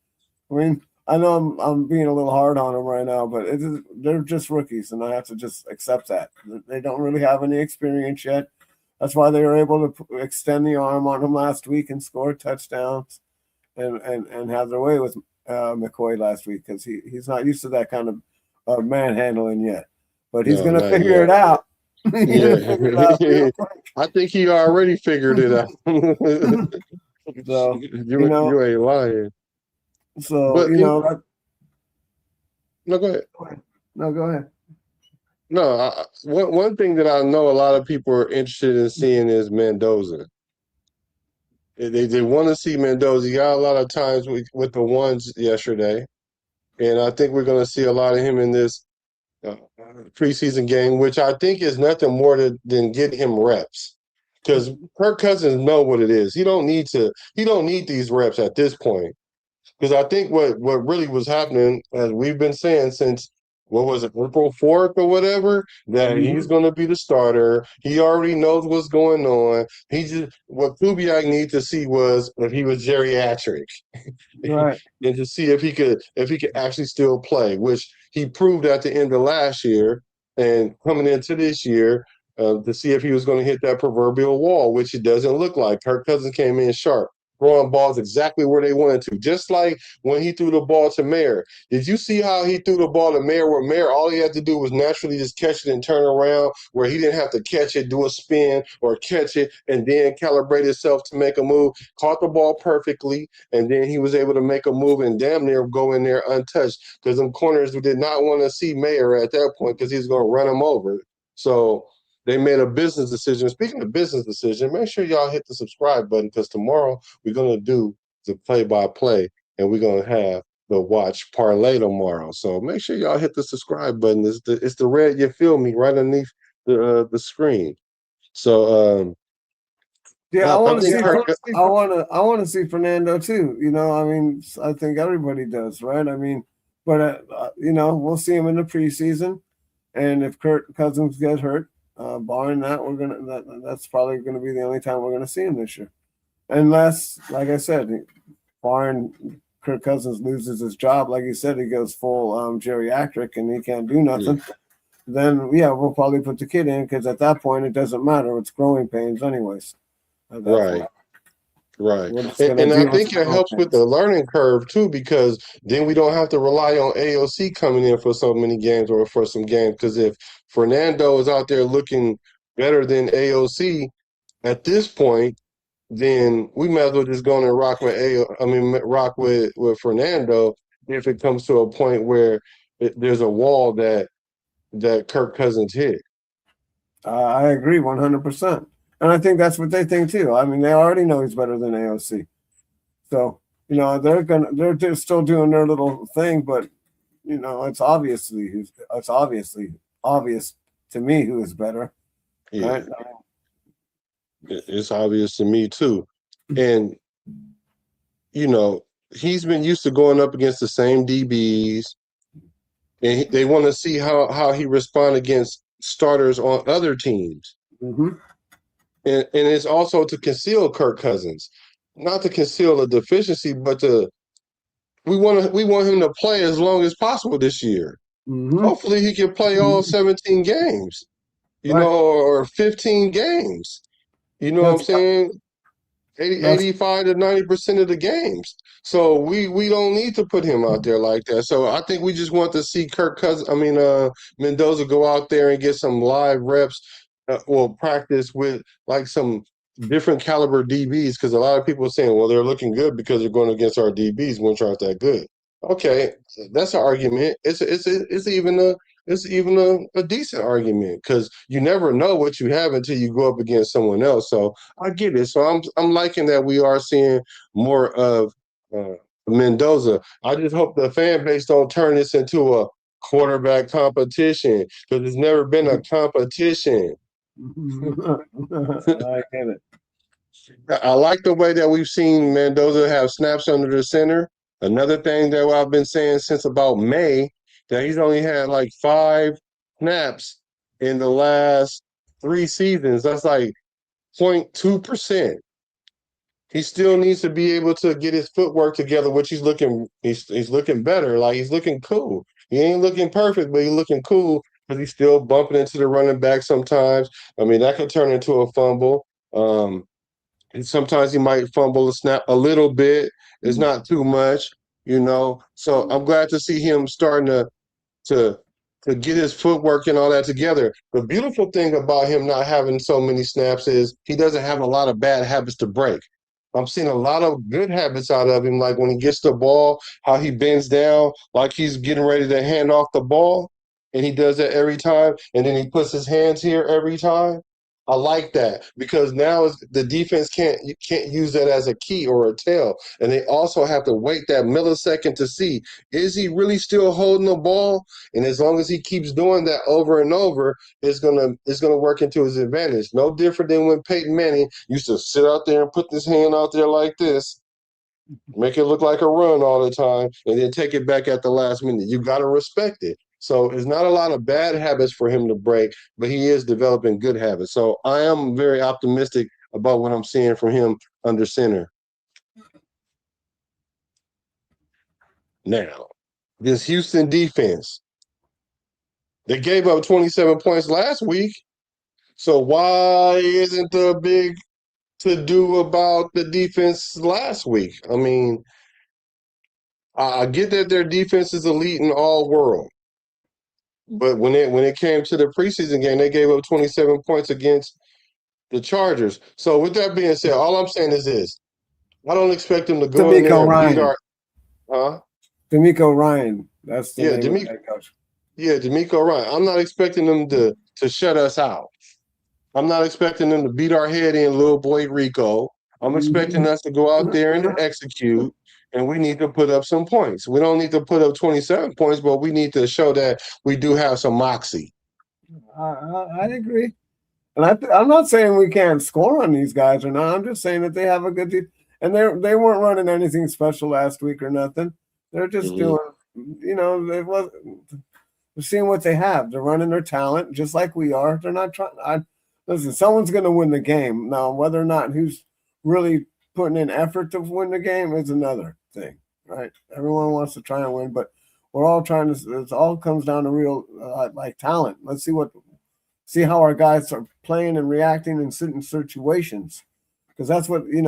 I mean, I know I'm being a little hard on them right now, but they're just rookies, and I have to just accept that. They don't really have any experience yet. That's why they were able to extend the arm on them last week and score touchdowns and have their way with McCoy last week because he's not used to that kind of manhandling yet. But he's going to figure it out. Yeah. I think he already figured it out. So, you ain't lying. So, but, no, go ahead. No, go ahead. No, one thing that I know a lot of people are interested in seeing is Mendoza. They want to see Mendoza. He got a lot of times with the ones yesterday, and I think we're going to see a lot of him in this preseason game, which I think is nothing more than get him reps. Because Kirk Cousins know what it is. He don't need these reps at this point. Because I think what really was happening, as we've been saying since, what was it, April 4th or whatever, that he's going to be the starter. He already knows what's going on. What Kubiak needs to see was if he was geriatric. Right. And to see if he could actually still play, which he proved at the end of last year and coming into this year to see if he was going to hit that proverbial wall, which it doesn't look like. Kirk Cousins came in sharp, throwing balls exactly where they wanted to, just like when he threw the ball to Mayer. Did you see how he threw the ball to Mayer, where Mayer, all he had to do was naturally just catch it and turn around, where he didn't have to catch it, do a spin, or catch it and then calibrate himself to make a move? Caught the ball perfectly, and then he was able to make a move and damn near go in there untouched, because them corners did not want to see Mayer at that point because he was going to run him over. So they made a business decision. Speaking of business decision, make sure y'all hit the subscribe button, because tomorrow we're going to do the play-by-play, and we're going to have the watch parlay tomorrow. So make sure y'all hit the subscribe button. It's the red, you feel me, right underneath the screen. So yeah, I want to see Fernando too. I mean, I think everybody does, right? I mean, but we'll see him in the preseason, and if Kirk Cousins gets hurt, barring that, that's probably gonna be the only time we're gonna see him this year, unless, like I said, barring Kirk Cousins loses his job, like you said, he goes full geriatric and he can't do nothing. Then we'll probably put the kid in, because at that point it doesn't matter. It's growing pains anyways. Right. And I think it helps with the learning curve too, because then we don't have to rely on AOC coming in for so many games or for some games. Because if Fernando is out there looking better than AOC at this point, then we might as well just go and rock with Fernando if it comes to a point where there's a wall that Kirk Cousins hit. I agree 100%. And I think that's what they think too. I mean, they already know he's better than AOC. So, they're still doing their little thing, but it's obviously obvious to me who is better. Yeah. Right? It's obvious to me too. And he's been used to going up against the same DBs, and they want to see how he responds against starters on other teams. Mm-hmm. And it's also to conceal Kirk Cousins, not to conceal a deficiency, but we want him to play as long as possible this year. Mm-hmm. Hopefully he can play all 17 games, Right. or 15 games. You know what I'm saying? 85 to 90% of the games. So we don't need to put him out there like that. So I think we just want to see Mendoza go out there and get some live reps, practice with like some different caliber DBs, because a lot of people are saying, well, they're looking good because they're going against our DBs, which aren't that good. Okay, that's an argument. It's even a decent argument, because you never know what you have until you go up against someone else. So I get it. So I'm liking that we are seeing more of Mendoza. I just hope the fan base don't turn this into a quarterback competition, because it's never been a competition. I get it. I like the way that we've seen Mendoza have snaps under the center. Another thing that I've been saying since about May, that he's only had like 5 snaps in the last 3 seasons. That's like 0.2%. He still needs to be able to get his footwork together, which he's looking better. Like, he's looking cool. He ain't looking perfect, but he's looking cool, because he's still bumping into the running back sometimes. I mean, that could turn into a fumble. And sometimes he might fumble a snap a little bit. It's not too much, So I'm glad to see him starting to get his footwork and all that together. The beautiful thing about him not having so many snaps is he doesn't have a lot of bad habits to break. I'm seeing a lot of good habits out of him, like when he gets the ball, how he bends down, like he's getting ready to hand off the ball, and he does that every time, and then he puts his hands here every time. I like that, because now the defense can't use that as a key or a tail, and they also have to wait that millisecond to see, is he really still holding the ball? And as long as he keeps doing that over and over, it's gonna work into his advantage. No different than when Peyton Manning used to sit out there and put his hand out there like this, make it look like a run all the time, and then take it back at the last minute. You got to respect it. So it's not a lot of bad habits for him to break, but he is developing good habits. So I am very optimistic about what I'm seeing from him under center. Now, this Houston defense, they gave up 27 points last week. So why isn't there a big to-do about the defense last week? I mean, I get that their defense is elite in all world. But when it came to the preseason game, they gave up 27 points against the Chargers. So with that being said, all I'm saying is this: I don't expect them to go in there and beat our, DeMeco Ryan. That's the name of the head coach. Yeah, DeMeco Ryan. I'm not expecting them to shut us out. I'm not expecting them to beat our head in, little boy Rico. I'm expecting us to go out there and execute, and we need to put up some points. We don't need to put up 27 points, but we need to show that we do have some moxie. I agree. And I'm not saying we can't score on these guys or not. I'm just saying that they have a good team. And they weren't running anything special last week or nothing. They're just doing, they're seeing what they have. They're running their talent just like we are. They're not trying. Listen, someone's going to win the game. Now, whether or not who's really putting in effort to win the game is another thing, right? Everyone wants to try and win, but we're all trying to. It all comes down to real like talent. Let's see how our guys are playing and reacting in certain situations, because that's what they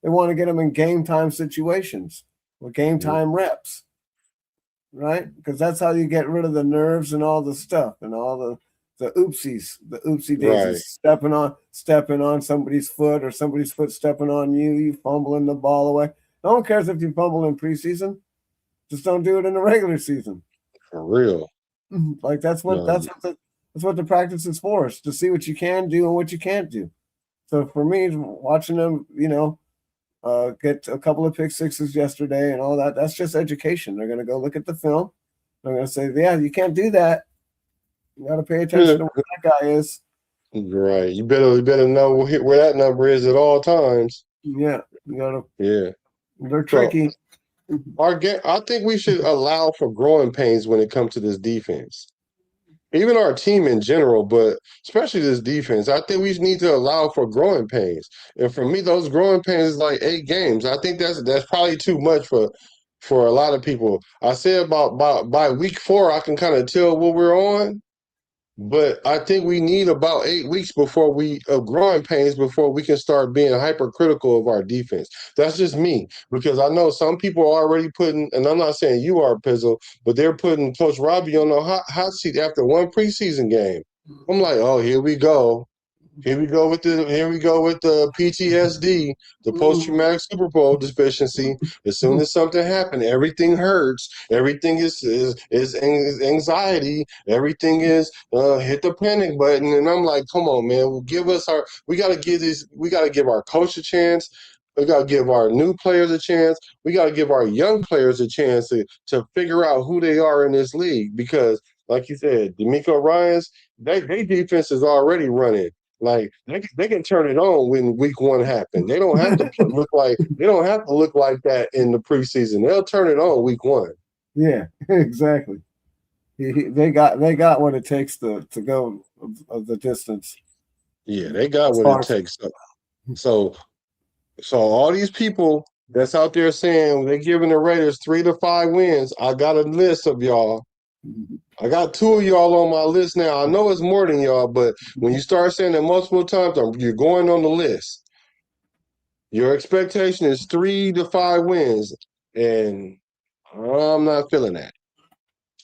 want to get them in game time situations or game time reps, right? Because that's how you get rid of the nerves and all the stuff and all the oopsie daisies, Right. stepping on somebody's foot or somebody's foot stepping on you fumbling the ball away. No one cares if you fumble in preseason. Just don't do it in the regular season. For real. Like that's what the practice is for, is to see what you can do and what you can't do. So for me, watching them, get a couple of pick sixes yesterday and all that, that's just education. They're going to go look at the film. They're going to say, yeah, you can't do that. You got to pay attention to where that guy is. Right. You better know where that number is at all times. Yeah. You got to. Yeah. They're tricky. I think we should allow for growing pains when it comes to this defense. Even our team in general, but especially this defense, I think we need to allow for growing pains. And for me, those growing pains is like 8 games. I think that's probably too much for a lot of people. I said about by week 4, I can kind of tell what we're on. But I think we need about 8 weeks of growing pains before we can start being hypercritical of our defense. That's just me, because I know some people are already putting, and I'm not saying you are, Pizzle, but they're putting Coach Robbie on the hot seat after one preseason game. I'm like, oh, here we go. Here we go with the PTSD, the post traumatic Super Bowl deficiency. As soon as something happened, everything hurts. Everything is anxiety. Everything is hit the panic button. And I'm like, come on, man, we gotta give our coach a chance. We gotta give our new players a chance. We gotta give our young players a chance to figure out who they are in this league. Because, like you said, D'Amico Ryans, they defense is already running. Like they can turn it on when week one happened. They don't have to look like that in the preseason. They'll turn it on week one. Yeah, exactly. They got what it takes to go of the distance. Yeah, they got what it takes. So all these people that's out there saying they're giving the Raiders 3 to 5 wins, I got a list of y'all. I got 2 of y'all on my list now. I know it's more than y'all, but when you start saying it multiple times, you're going on the list. Your expectation is 3 to 5 wins, and I'm not feeling that.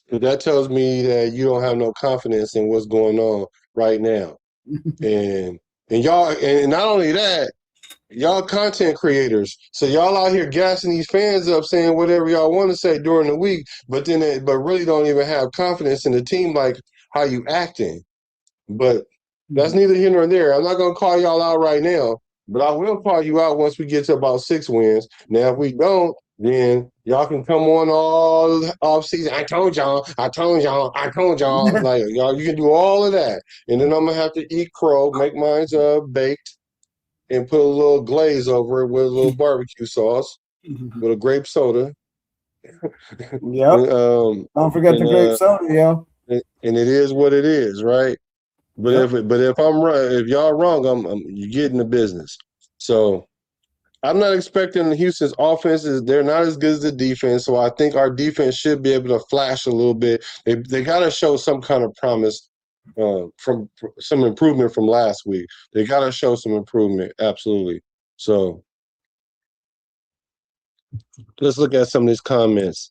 Because that tells me that you don't have no confidence in what's going on right now. And y'all, and not only that, y'all content creators. So y'all out here gassing these fans up, saying whatever y'all want to say during the week, but really don't even have confidence in the team like how you acting. But that's neither here nor there. I'm not gonna call y'all out right now, but I will call you out once we get to about 6 wins. Now, if we don't, then y'all can come on all off season. I told y'all. Like y'all, you can do all of that, and then I'm gonna have to eat crow, make mine baked, and put a little glaze over it with a little barbecue sauce, with a grape soda. Yep. Don't forget the grape soda, yo. And it is what it is, right? But if I'm right, if y'all wrong, you get in the business. So I'm not expecting Houston's offenses. They're not as good as the defense. So I think our defense should be able to flash a little bit. They got to show some kind of promise from some improvement from last week. They got to show some improvement. Absolutely. So let's look at some of these comments.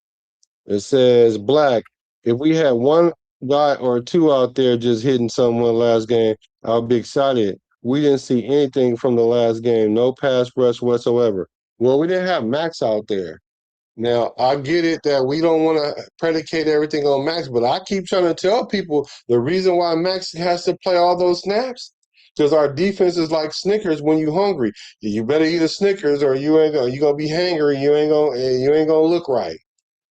It says, Black, if we had one guy or two out there just hitting someone last game, I'll be excited. We didn't see anything from the last game. No pass rush whatsoever. Well, we didn't have Max out there. Now, I get it that we don't want to predicate everything on Max, but I keep trying to tell people the reason why Max has to play all those snaps, because our defense is like Snickers when you hungry. You better eat a Snickers or you gonna be hangry. You ain't gonna look right.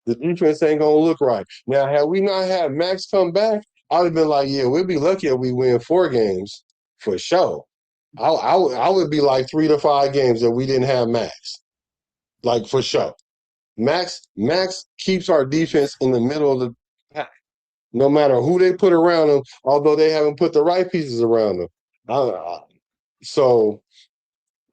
The defense ain't gonna look right. Now, had we not had Max come back, I'd have been like, yeah, we'd be lucky if we win 4 games for sure. I would be like 3 to 5 games that we didn't have Max, like for sure. Max keeps our defense in the middle of the pack, no matter who they put around him. Although they haven't put the right pieces around him, so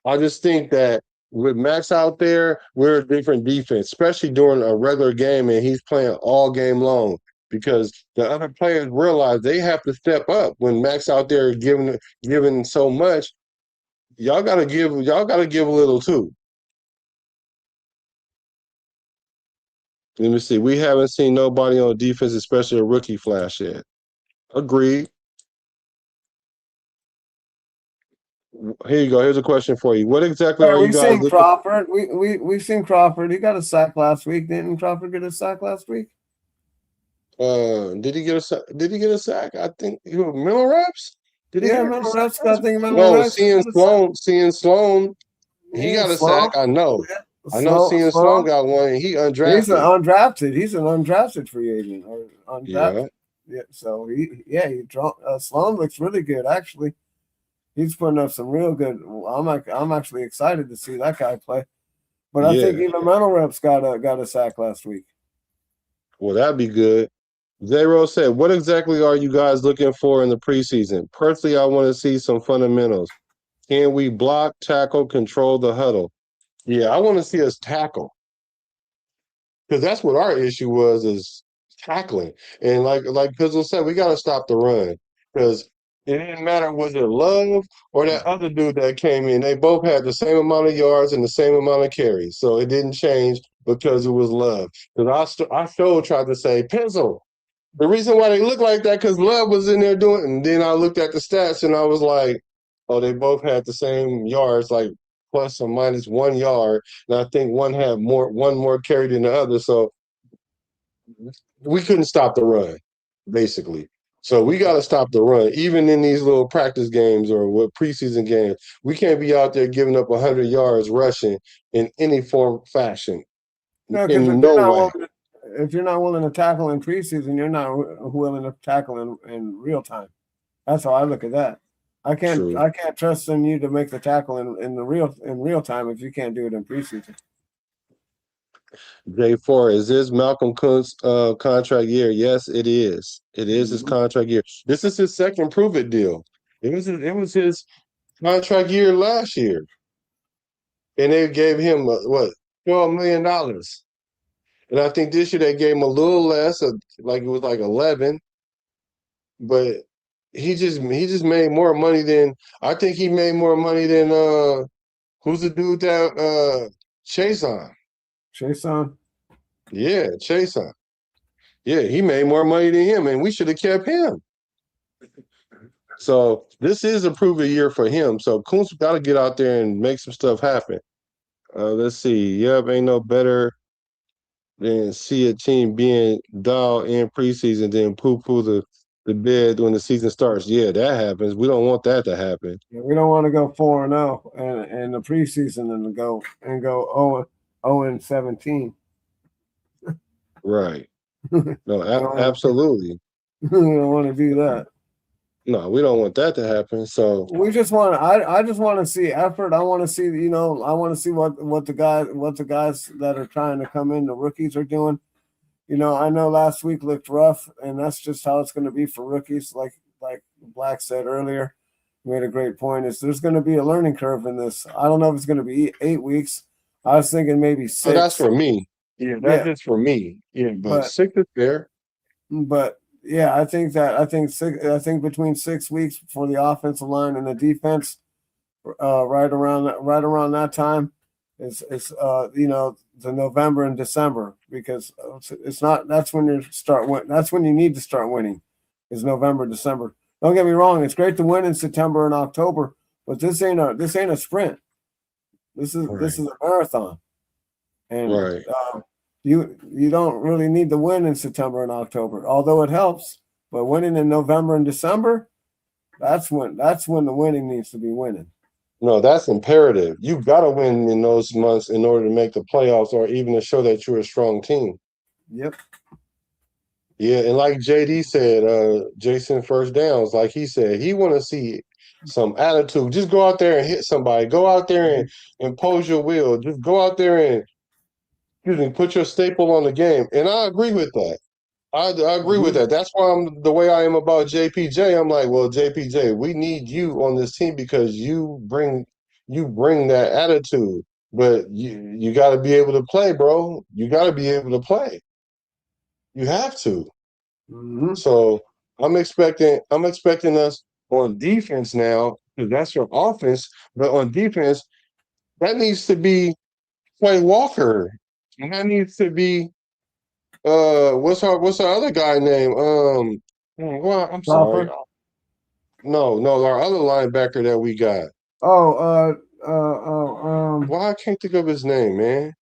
I just think that with Max out there, we're a different defense, especially during a regular game, and he's playing all game long, because the other players realize they have to step up when Max out there giving so much. Y'all gotta give a little too. Let me see. We haven't seen nobody on defense, especially a rookie flash yet. Agreed. Here you go. Here's a question for you. What exactly are you guys We've seen looking? Crawford. We've seen Crawford. He got a sack last week. Didn't Crawford get a sack last week? Did he get a sack? Did he get a sack? I think mental reps. Did he get mental a reps. sack? I think mental No, reps. seeing Sloan, he got a sack. I know. I know. Seeing Sloan got one, and he undrafted. He's an undrafted. He's an undrafted free agent. Or undrafted. Yeah. So Sloan looks really good. Actually, he's putting up some real good. I'm actually excited to see that guy play. But I think even mental reps got a sack last week. Well, that'd be good. Zero said, what exactly are you guys looking for in the preseason? Personally, I want to see some fundamentals. Can we block, tackle, control the huddle? Yeah, I want to see us tackle. Because that's what our issue is tackling. And like Pizzle said, we got to stop the run. because it didn't matter was it Love or that other dude that came in. They both had the same amount of yards and the same amount of carries, so it didn't change because it was Love. Because I still tried to say Pizzle. The reason why they look like that because Love was in there doing it, and then I looked at the stats and I was like, oh, they both had the same yards, like plus or minus 1 yard, and I think one more carry than the other, so we couldn't stop the run, basically. So we got to stop the run, even in these little practice games or what preseason games. We can't be out there giving up 100 yards rushing in any form fashion. No, because In no way. if you're not willing to tackle in preseason, you're not willing to tackle in real time. That's how I look at that. I True. can't trust in you to make the tackle in real time if you can't do it in preseason. J4, is this Malcolm Kuntz contract year? Yes, it is. It is his contract year. This is his second prove it deal. It was his contract year last year. And they gave him $12 million. And I think this year they gave him a little less, like it was like 11. But he just made more money than I think he made more money than who's the dude that Chason? Chason? Yeah, Chason. Yeah, he made more money than him, and we should have kept him. So this is a prove-it year for him. So Kuntz got to get out there and make some stuff happen. Let's see. Yep, ain't no better than see a team being down in preseason than poo-poo the bed when the season starts. Yeah, that happens. We don't want that to happen. Yeah, we don't want to go 4-0 in the preseason and go 0-17. Right. No, absolutely. We don't want to do that. No, we don't want that to happen. So we just want. I just want to see effort. I want to see. I want to see what the guys that are trying to come in, the rookies, are doing. I know last week looked rough, and that's just how it's going to be for rookies. Like Black said earlier, made a great point. There's going to be a learning curve in this. I don't know if it's going to be 8 weeks. I was thinking maybe 6. So that's for me. Yeah, that's just for me. Yeah, but 6 is fair. But yeah, I think between 6 weeks for the offensive line and the defense, right around that time, is the November and December, because it's not. That's when you need to start winning, is November, December. Don't get me wrong; it's great to win in September and October, but this ain't a sprint. This is a marathon, and you don't really need to win in September and October, although it helps. But winning in November and December, that's when the winning needs to be winning. No, that's imperative. You got to win in those months in order to make the playoffs, or even to show that you're a strong team. Yep. Yeah, and like JD said, Jason first downs, like he said, he want to see some attitude. Just go out there and hit somebody. Go out there and impose your will. Just go out there and put your staple on the game. And I agree with that. I agree with that. That's why I'm the way I am about JPJ. I'm like, well, JPJ, we need you on this team because you bring that attitude. But you got to be able to play, bro. You got to be able to play. You have to. Mm-hmm. So I'm expecting us on defense now, because that's your offense. But on defense, that needs to be Quay Walker, and that needs to be what's our other guy name? Well, I'm sorry. No, our other linebacker that we got. Why I can't think of his name, man.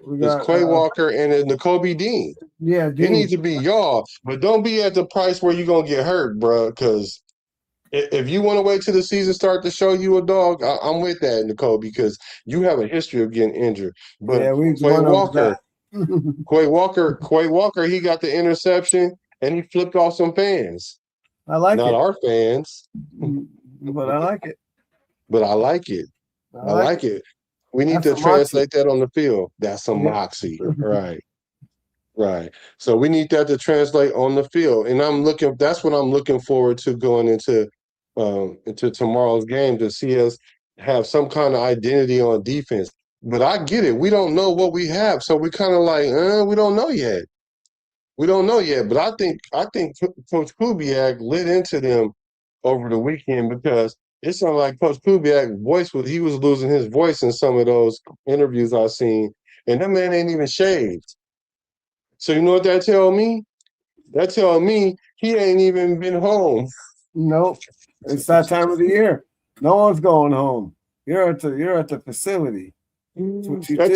It's Quay Walker and it's N'Kobe Dean. Yeah, It needs to be y'all, but don't be at the price where you're gonna get hurt, bro. Because if you want to wait till the season start to show you a dog, I'm with that, Nicole, because you have a history of getting injured. But yeah, Quay Walker, he got the interception and he flipped off some fans. I like Not it. our fans. But I like it. But I like it. I like it. We need to translate that on the field. That's some moxie. Right. So we need that to translate on the field. And that's what I'm looking forward to going into tomorrow's game, to see us have some kind of identity on defense. But I get it. We don't know what we have. So we kind of like, we don't know yet. We don't know yet, but I think Coach Kubiak lit into them over the weekend because it sounded like Coach Kubiak's he was losing his voice in some of those interviews I've seen, and that man ain't even shaved. So you know what that tell me? That tell me he ain't even been home. Nope. It's that time of the year. No one's going home. You're at the facility. That's what you do.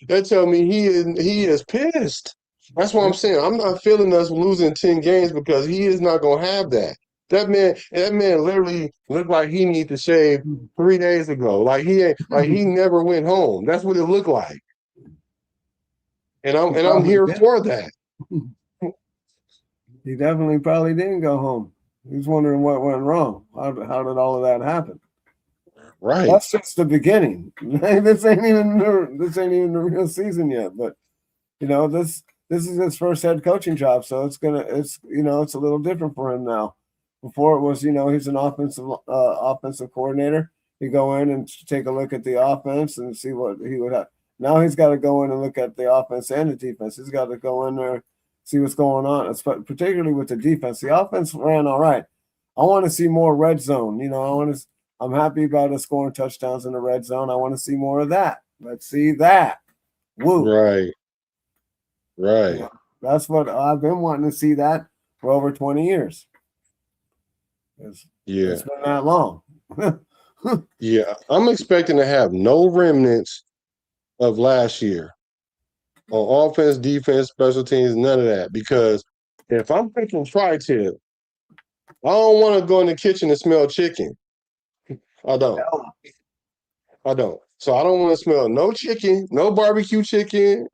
That tell me he is pissed. That's what I'm saying. I'm not feeling us losing 10 games because he is not gonna have that. That man literally looked like he needed to shave 3 days ago. Like he never went home. That's what it looked like. And I'm here for that. He definitely probably didn't go home. He's wondering what went wrong. How did all of that happen? Right. That's just the beginning. This ain't even the real season yet. But this is his first head coaching job, so it's a little different for him now. Before it was, he's an offensive coordinator. He go in and take a look at the offense and see what he would have. Now he's got to go in and look at the offense and the defense. He's got to go in there, see what's going on, particularly with the defense. The offense ran all right. I want to see more red zone. I'm happy about us scoring touchdowns in the red zone. I want to see more of that. Let's see that. Woo. Right. That's what I've been wanting to see that for over 20 years. It's been that long. Yeah. I'm expecting to have no remnants of last year on offense, defense, special teams, none of that. Because if I'm picking tri-tip, I don't want to go in the kitchen and smell chicken. I don't. So I don't want to smell no chicken, no barbecue chicken,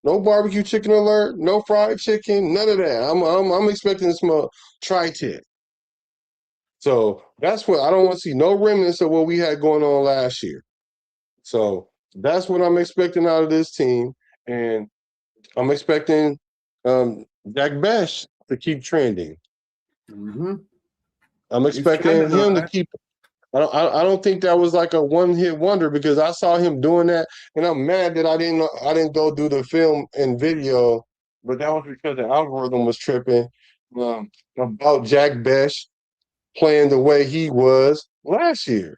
no barbecue chicken alert, no fried chicken, none of that. I'm expecting to smell tri-tip. So that's what I don't want to see no remnants of what we had going on last year. So that's what I'm expecting out of this team. And I'm expecting Jack Bech to keep trending. Mm-hmm. I'm expecting him to keep. I don't think that was like a one-hit wonder because I saw him doing that, and I'm mad that I didn't go do the film and video, but that was because the algorithm was tripping about Jack Bech playing the way he was last year.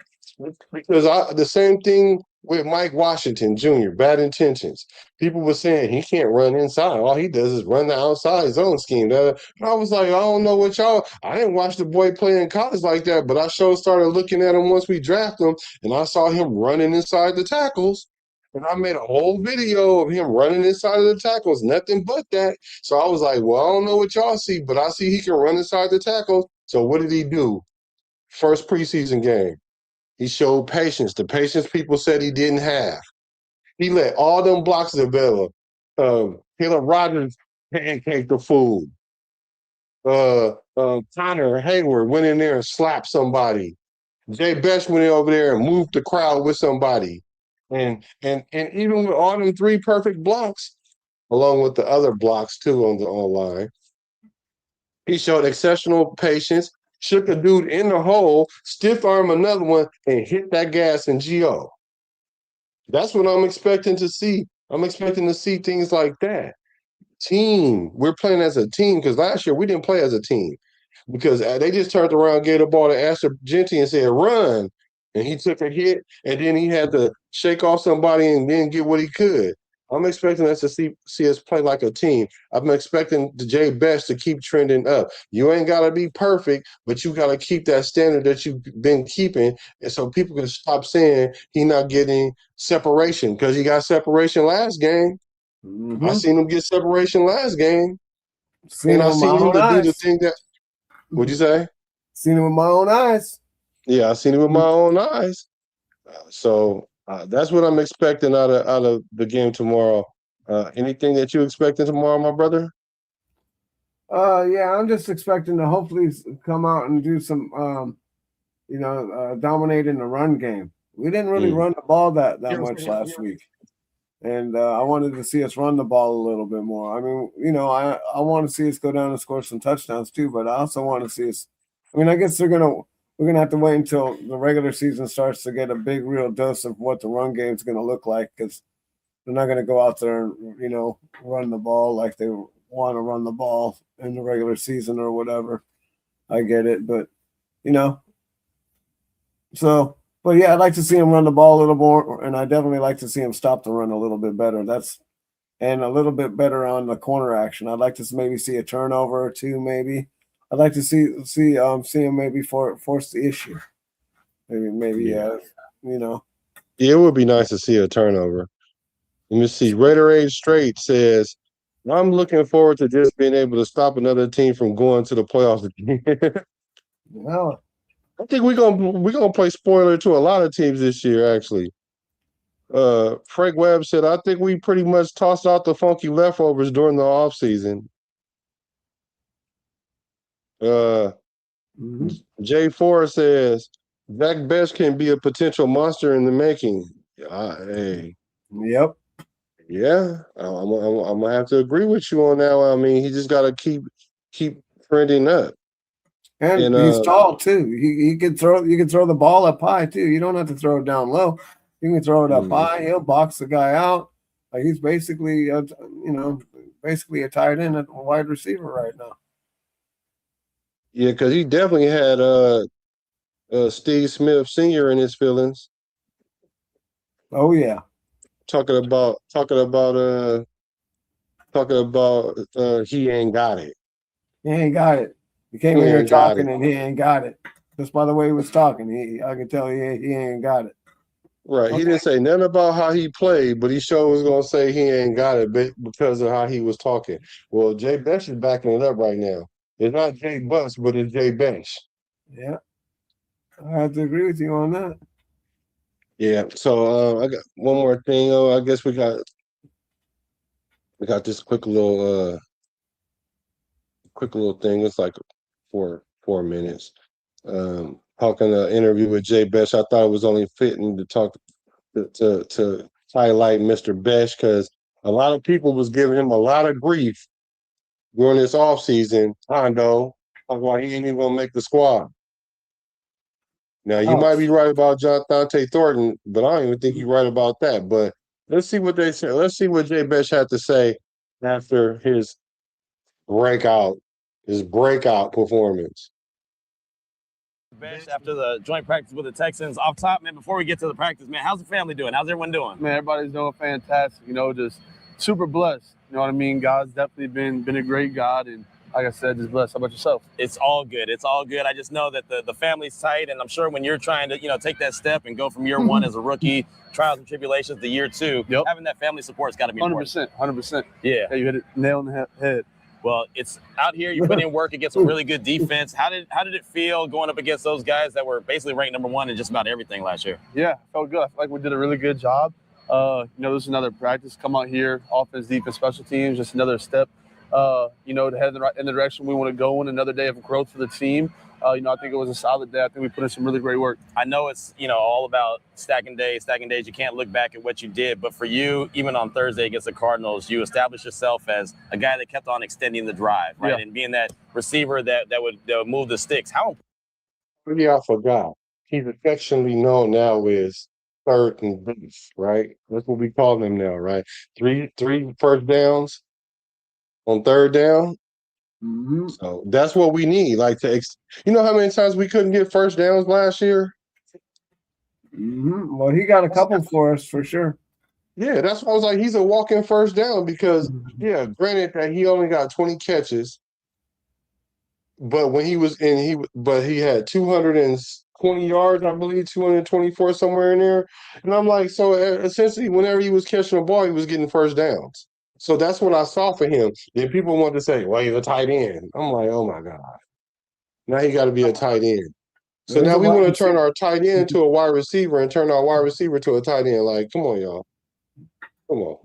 Because the same thing with Mike Washington Jr., bad intentions. People were saying he can't run inside. All he does is run the outside zone scheme. And I was like, I don't know I didn't watch the boy play in college like that, but I started looking at him once we drafted him, and I saw him running inside the tackles. And I made a whole video of him running inside of the tackles, nothing but that. So I was like, well, I don't know what y'all see, but I see he can run inside the tackles. So what did he do? First preseason game. He showed patience, the patience people said he didn't have. He let all them blocks develop. Taylor Rogers pancaked the fool. Connor Hayward went in there and slapped somebody. Jay Bech went in over there and moved the crowd with somebody. And even with all them 3 perfect blocks, along with the other blocks too on the online, he showed exceptional patience. Shook a dude in the hole, stiff arm another one, and hit that gas in GO. That's what I'm expecting to see. I'm expecting to see things like that. Team. We're playing as a team because last year we didn't play as a team because they just turned around, gave the ball to Asher Genty and said, run. And he took a hit, and then he had to shake off somebody and then get what he could. I'm expecting us to see us play like a team. I'm expecting the Jay Bech to keep trending up. You ain't got to be perfect, but you got to keep that standard that you've been keeping, and so people can stop saying he's not getting separation because he got separation last game. Mm-hmm. I seen him get separation last game, and I seen him to do the thing that. What'd you say? Seen him with my own eyes. Yeah, I seen it with my own eyes. So that's what I'm expecting out of the game tomorrow. Anything that you expecting tomorrow, my brother? Yeah, I'm just expecting to hopefully come out and do some, dominate in the run game. We didn't really run the ball that much last week, and I wanted to see us run the ball a little bit more. I mean, I want to see us go down and score some touchdowns too, but I also want to see us. I mean, I guess we're gonna have to wait until the regular season starts to get a big, real dose of what the run game is going to look like because They're not going to go out there and, run the ball like they want to run the ball in the regular season or whatever. I get it, but, but yeah, I'd like to see him run the ball a little more, and I definitely like to see him stop the run a little bit better. And a little bit better on the corner action. I'd like to maybe see a turnover or two, maybe. I'd like to see him maybe force the issue. Yeah. Yeah, it would be nice to see a turnover. Let me see. Raider Age Straight says, I'm looking forward to just being able to stop another team from going to the playoffs again. Well, I think we're gonna play spoiler to a lot of teams this year, actually. Frank Webb said, I think we pretty much tossed out the funky leftovers during the offseason. Jay Forrest says, Zach Bech can be a potential monster in the making. Hey. Yep. Yeah, I'm gonna have to agree with you on that one. I mean, he just gotta keep trending up. And he's tall too. He can throw. You can throw the ball up high too. You don't have to throw it down low. You can throw it up high. He'll box the guy out. Like he's basically, basically a tight end and a wide receiver right now. Yeah, because he definitely had Steve Smith Sr. in his feelings. Oh yeah. Talking about he ain't got it. He ain't got it. He came in here talking and he ain't got it. Just by the way he was talking, I can tell he ain't got it. Right. Okay. He didn't say nothing about how he played, but he sure was gonna say he ain't got it because of how he was talking. Well, Jay Bech is backing it up right now. It's not Jay Bus, but it's Jay Bech. Yeah. I have to agree with you on that. Yeah, so I got one more thing. I guess we got this quick little thing. It's like 4 minutes. Talking an interview with Jay Bech. I thought it was only fitting to talk to highlight Mr. Bech because a lot of people was giving him a lot of grief during this offseason. Hondo, talking about he ain't even gonna make the squad. Now, you might be right about Donté Thornton, but I don't even think you're right about that. But let's see what they say. Let's see what Jay Bech had to say after his breakout performance. Bech, after the joint practice with the Texans. Off top, man, before we get to the practice, man, how's the family doing? How's everyone doing? Man, everybody's doing fantastic. Just super blessed. You know what I mean? God's definitely been a great God, and like I said, just blessed. How about yourself? It's all good. It's all good. I just know that the family's tight, and I'm sure when you're trying to, take that step and go from year one as a rookie, trials and tribulations, to year two, having that family support's got to be 100%, 100%. Yeah, you hit it nail on the head. Well, it's out here. You put in work against a really good defense. How did it feel going up against those guys that were basically ranked number one in just about everything last year? Yeah, felt good. I feel like we did a really good job. This is another practice. Come out here, offense, defense, special teams, just another step. To head in the direction we want to go in, another day of growth for the team. I think it was a solid day. I think we put in some really great work. I know it's, all about stacking days. You can't look back at what you did. But for you, even on Thursday against the Cardinals, you established yourself as a guy that kept on extending the drive, right? Yeah. And being that receiver that would move the sticks. How important? Yeah, I forgot. He's affectionately known now as third and base, right? That's what we call him now, right? Three first downs on third down. Mm-hmm. So that's what we need. Like you know how many times we couldn't get first downs last year? Mm-hmm. Well, he got a couple for us for sure. Yeah, that's why I was like, he's a walk-in first down because, granted that he only got 20 catches, but when he was in, he had 220 yards, I believe, 224 somewhere in there. And I'm like, so essentially, whenever he was catching the ball, he was getting first downs. So that's what I saw for him. Then people want to say, well, he's a tight end. I'm like, oh, my God. Now he got to be a tight end. So now we want to turn our tight end to a wide receiver and turn our wide receiver to a tight end. Like, come on, y'all. Come on.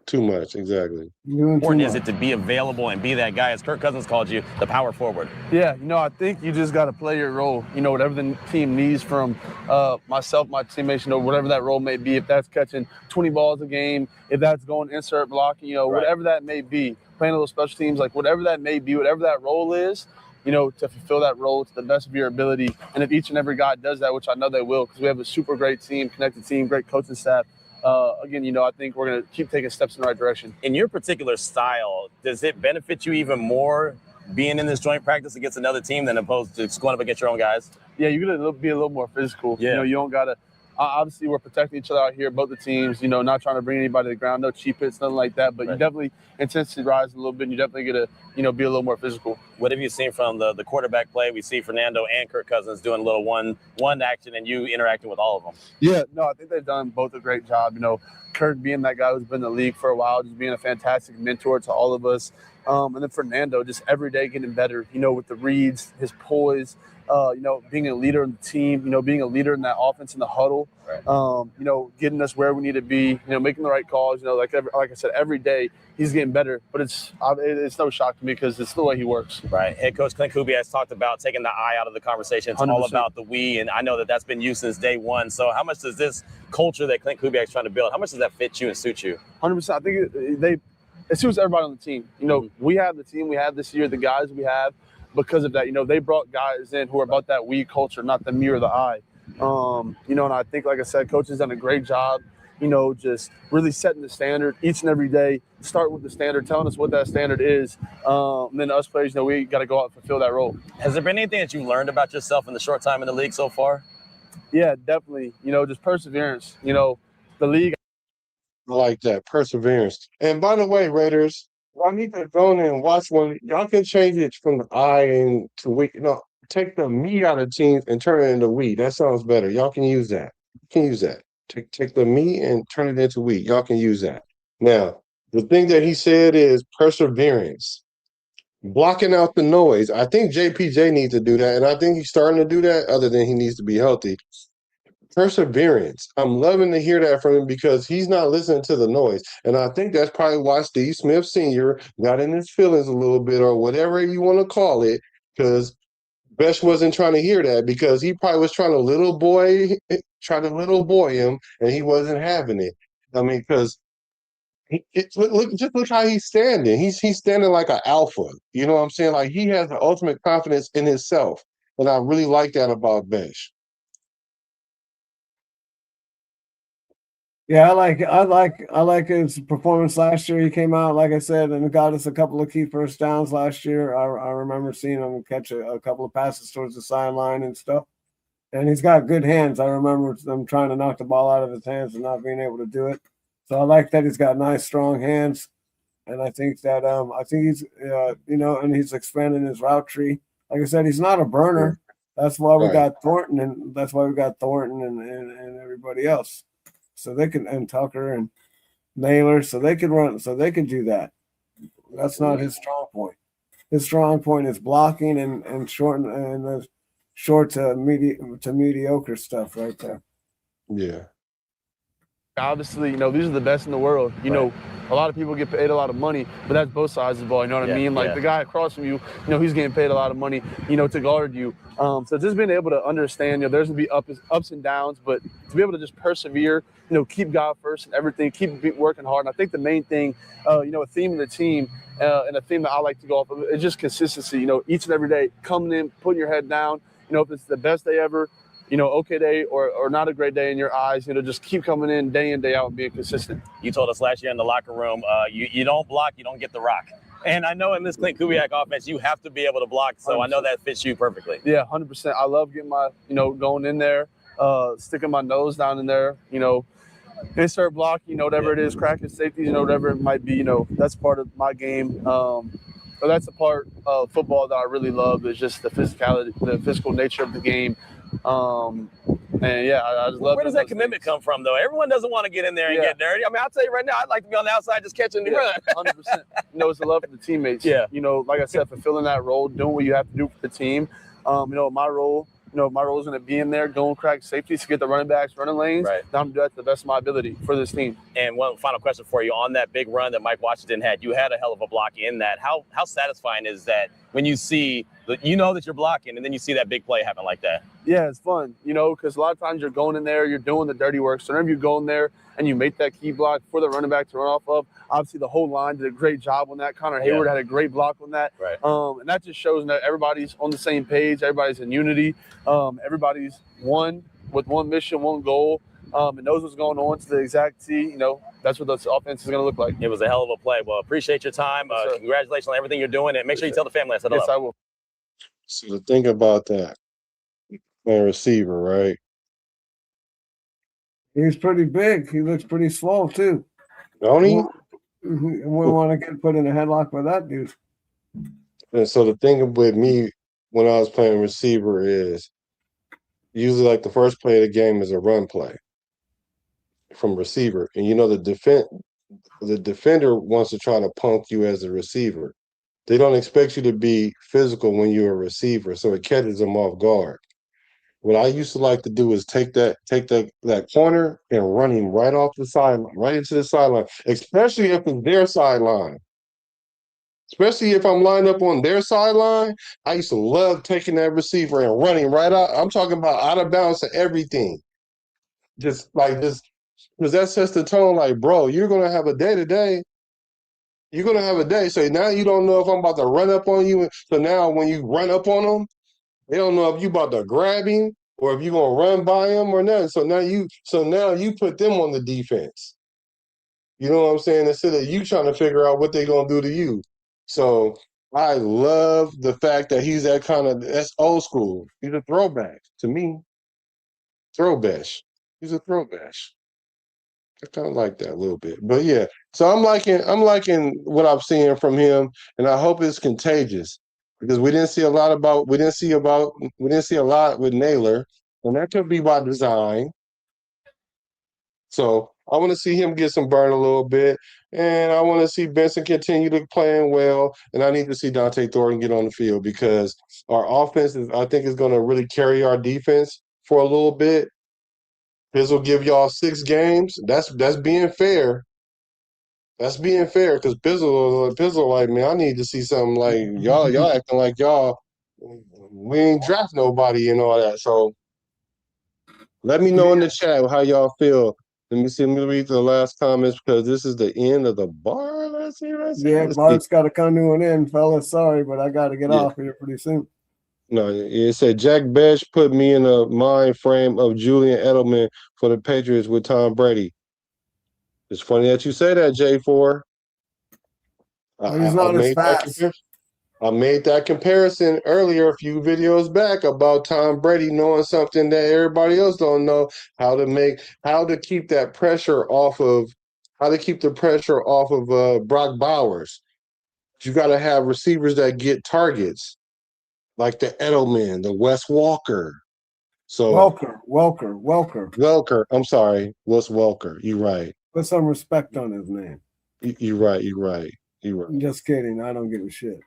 Too much, exactly. How important is it to be available and be that guy, as Kirk Cousins called you, the power forward? Yeah, I think you just got to play your role. Whatever the team needs from myself, my teammates, whatever that role may be. If that's catching 20 balls a game, if that's going insert blocking, whatever that may be. Playing a little special teams, like whatever that may be, whatever that role is, to fulfill that role to the best of your ability. And if each and every guy does that, which I know they will, because we have a super great team, connected team, great coaching staff, again, I think we're going to keep taking steps in the right direction. In your particular style, does it benefit you even more being in this joint practice against another team than opposed to going up against your own guys? Yeah, you're going to be a little more physical. Yeah. You don't got to obviously we're protecting each other out here, both the teams, not trying to bring anybody to the ground, no cheap hits, nothing like that. But you definitely intensity rise a little bit, and you definitely get to, be a little more physical. What have you seen from the quarterback play? We see Fernando and Kirk Cousins doing a little one action and you interacting with all of them. Yeah, no, I think they've done both a great job. Kirk being that guy who's been in the league for a while, just being a fantastic mentor to all of us. And then Fernando just every day getting better, with the reads, his poise, being a leader in the team, being a leader in that offense in the huddle, getting us where we need to be, making the right calls. Like I said, every day he's getting better, but it's no shock to me because it's the way he works. Right. Head coach Clint Kubiak has talked about taking the I out of the conversation. It's 100%. All about the we, and I know that's been you since day one. So how much does this culture that Clint Kubiak is trying to build, how much does that fit you and suit you? 100%. I think it suits everybody on the team. We have the team we have this year, the guys we have. Because of that, they brought guys in who are about that we culture, not the me or the I. And I think, like I said, coach has done a great job, just really setting the standard each and every day. Start with the standard, telling us what that standard is. And then us players, we got to go out and fulfill that role. Has there been anything that you learned about yourself in the short time in the league so far? Yeah, definitely. Just perseverance. The league. I like that, perseverance. And by the way, Raiders, y'all need to go in and watch one. Y'all can change it from the I and to we. Take the me out of teams and turn it into we. That sounds better. Y'all can use that. Take the me and turn it into we. Y'all can use that. Now, the thing that he said is perseverance. Blocking out the noise. I think JPJ needs to do that, and I think he's starting to do that, other than he needs to be healthy. Perseverance. I'm loving to hear that from him because he's not listening to the noise. And I think that's probably why Steve Smith Sr. got in his feelings a little bit, or whatever you want to call it, because Bech wasn't trying to hear that, because he probably was trying to little boy him, and he wasn't having it. I mean, because look how he's standing. He's standing like an alpha. You know what I'm saying? Like, he has the ultimate confidence in himself. And I really like that about Bech. Yeah, I like his performance last year. He came out, like I said, and got us a couple of key first downs last year. I remember seeing him catch a couple of passes towards the sideline and stuff. And he's got good hands. I remember them trying to knock the ball out of his hands and not being able to do it. So I like that he's got nice, strong hands. And I think that he's and he's expanding his route tree. Like I said, he's not a burner. That's why we got Thornton, and and everybody else. So they can, and Tucker and Naylor, so they can run, so they can do that. That's not his strong point. His strong point is blocking and short and the short to mediocre stuff right there. Yeah. Obviously, these are the best in the world. A lot of people get paid a lot of money, but that's both sides of the ball. You know what I mean? Like the guy across from you, he's getting paid a lot of money, to guard you. So just being able to understand, there's going to be ups and downs, but to be able to just persevere, keep God first and everything, keep working hard. And I think the main thing, a theme of the team and a theme that I like to go off of is just consistency. Each and every day, coming in, putting your head down. If it's the best day ever, okay day or not a great day in your eyes, just keep coming in, day out, and being consistent. You told us last year in the locker room, you don't block, you don't get the rock. And I know in this Clint Kubiak offense, you have to be able to block. So 100%. I know that fits you perfectly. Yeah, 100%. I love getting my, going in there, sticking my nose down in there, insert block, whatever it is, cracking safeties, whatever it might be, that's part of my game. So that's the part of football that I really love, is just the physicality, the physical nature of the game. And yeah, I just love. Where does that commitment come from, though? Everyone doesn't want to get in there and get dirty. I mean, I'll tell you right now, I'd like to be on the outside just catching the run. 100%. It's the love for the teammates. Yeah. Like I said, fulfilling that role, doing what you have to do for the team. My role is going to be in there, going crack safeties to get the running backs, running lanes. Right. Now I'm going to do that to the best of my ability for this team. And one final question for you. On that big run that Mike Washington had, you had a hell of a block in that. How satisfying is that when you see that you're blocking and then you see that big play happen like that? Yeah, it's fun, because a lot of times you're going in there, you're doing the dirty work. So whenever you go in there and you make that key block for the running back to run off of, obviously the whole line did a great job on that. Connor Hayward had a great block on that. Right. And that just shows that everybody's on the same page, everybody's in unity, everybody's with one mission, one goal. and knows what's going on to the exact T. You know, that's what this offense is going to look like. It was a hell of a play. Well, appreciate your time. Yes, Congratulations on everything you're doing, and make sure you tell the family I said hello. Yes, I will. So the thing about that, playing receiver, right? He's pretty big. He looks pretty swole too. Don't he? We want to get put in a headlock with that dude. And so the thing with me when I was playing receiver is usually like the first play of the game is a run play from receiver. And you know the defender wants to try to punk you as a receiver. They don't expect you to be physical when you're a receiver, so it catches them off guard. What I used to like to do is take that corner and run him right off the sideline, right into the sideline, especially if it's their sideline. Especially if I'm lined up on their sideline, I used to love taking that receiver and running right out. I'm talking about out of bounds to everything. Just because that sets the tone like, bro, you're going to have a day today. You're going to have a day. So now you don't know if I'm about to run up on you. So now when you run up on them, they don't know if you about to grab him or if you're going to run by him or not. So now you put them on the defense. You know what I'm saying? Instead of you trying to figure out what they're going to do to you. So I love the fact that he's that's old school. He's a throwback to me. Throwback. He's a throwback. I kind of like that a little bit. But yeah, so I'm liking what I'm seeing from him, and I hope it's contagious because we didn't see a lot with Naylor, and that could be by design. So I want to see him get some burn a little bit, and I want to see Benson continue to playing well, and I need to see Donté Thornton get on the field because our offense I think is going to really carry our defense for a little bit. Pizzle give y'all 6 games. That's being fair. That's being fair because Pizzle like, man, I need to see something like y'all acting like we ain't draft nobody and all that. So let me know in the chat how y'all feel. Let me read the last comments because this is the end of the bar. Let's see. Bart's got to come to an end, fellas. Sorry, but I got to get off here pretty soon. No, it said Jack Bech put me in a mind frame of Julian Edelman for the Patriots with Tom Brady. It's funny that you say that, J4. He's not as fast. I made that comparison earlier, a few videos back, about Tom Brady knowing something that everybody else don't know, how to keep the pressure off of Brock Bowers. You got to have receivers that get targets, like the Edelman, the Wes Walker. So Welker. I'm sorry, Wes Welker. You're right. Put some respect on his name. You're right. I'm just kidding. I don't give a shit.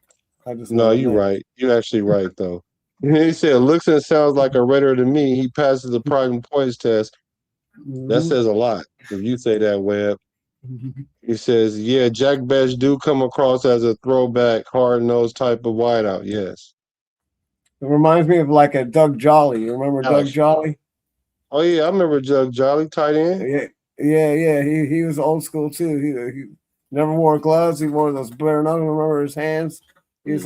No, you're right. You're actually right, though. He said, looks and sounds like a Raider to me. He passes the pride and points test. That says a lot if you say that, Webb. He says, yeah, Jack Bech do come across as a throwback, hard-nosed type of wideout. Yes. It reminds me of like a Doug Jolly. You remember Doug Jolly? Oh, yeah, I remember Doug Jolly, tight end. Yeah. He was old school, too. He never wore gloves. He wore those bare knuckles. Remember his hands? He's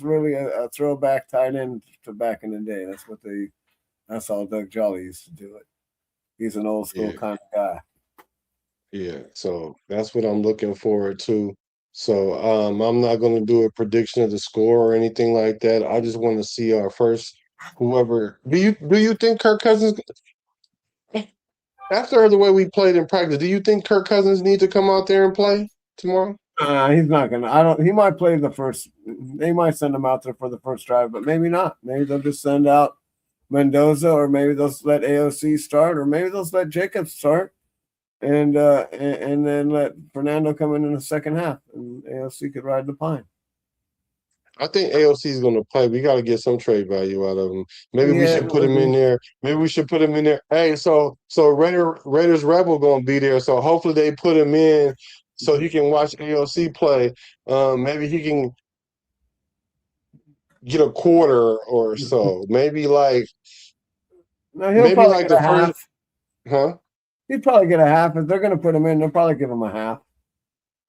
really a throwback tight end to back in the day. That's how Doug Jolly used to do it. He's an old school kind of guy. Yeah, so that's what I'm looking forward to. So I'm not going to do a prediction of the score or anything like that. I just want to see our first whoever. Do you think Kirk Cousins? After the way we played in practice, do you think Kirk Cousins needs to come out there and play tomorrow? He's not gonna. He might play the first. They might send him out there for the first drive, but maybe not. Maybe they'll just send out Mendoza, or maybe they'll let AOC start, or maybe they'll let Jacobs start, and then let Fernando come in the second half, and AOC could ride the pine. I think AOC is going to play. We got to get some trade value out of him. Maybe we should put him in there. Hey, so Raiders Rebel going to be there. So hopefully they put him in so he can watch AOC play. Maybe he can get a quarter or so. Maybe like the first. Huh? He'd probably get a half. If they're going to put him in, they'll probably give him a half.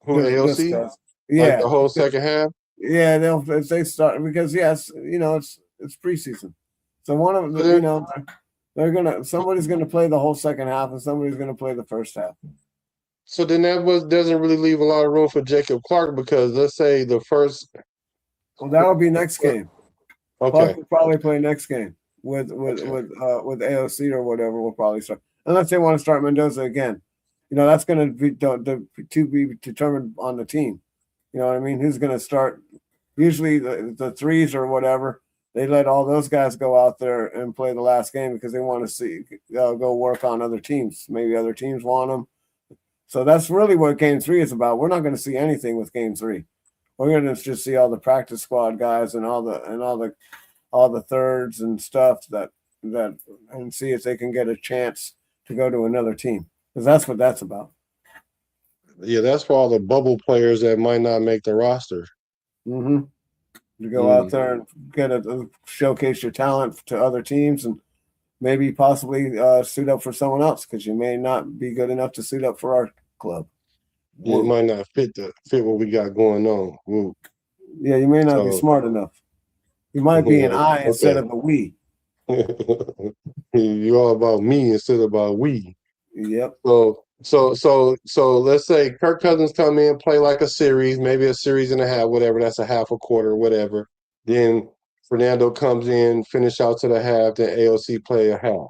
Who, AOC? Yeah, like the whole second half. Yeah, if they start because it's preseason, so one of them, Somebody's gonna play the whole second half, and somebody's gonna play the first half. So then doesn't really leave a lot of room for Jacob Clark because let's say the first. Well, that'll be next game. Okay. Clark will probably play next game with AOC or whatever. We'll probably start unless they want to start Mendoza again. That's going to be to be determined on the team. You know what I mean? Who's going to start? Usually the threes or whatever. They let all those guys go out there and play the last game because they want to go work on other teams. Maybe other teams want them. So that's really what Game 3 is about. We're not going to see anything with Game 3. We're going to just see all the practice squad guys and all the thirds and stuff that and see if they can get a chance to go to another team because that's what that's about. Yeah, that's for all the bubble players that might not make the roster. Mm-hmm. To go out there and showcase your talent to other teams and maybe possibly suit up for someone else because you may not be good enough to suit up for our club. It might not fit what we got going on. Woo. Yeah, you may not be smart enough. You might be an I instead of a we. You're all about me instead of about we. Yep. So let's say Kirk Cousins come in, play like a series, maybe a series and a half, whatever. That's a half a quarter, whatever. Then Fernando comes in, finish out to the half, then AOC play a half.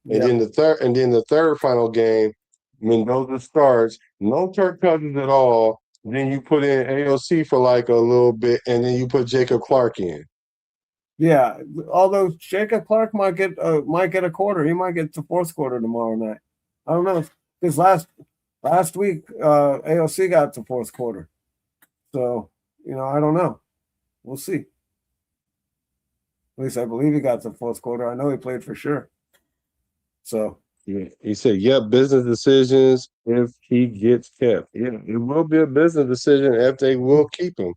And then the third final game, Mendoza starts, no Kirk Cousins at all. Then you put in AOC for like a little bit, and then you put Jacob Clark in. Yeah, although Jacob Clark might get a quarter, he might get the fourth quarter tomorrow night. I don't know. Because last week AOC got the fourth quarter, so I don't know. We'll see. At least I believe he got the fourth quarter. I know he played for sure. So. Yeah. He said, business decisions if he gets kept. Yeah, it will be a business decision if they will keep him.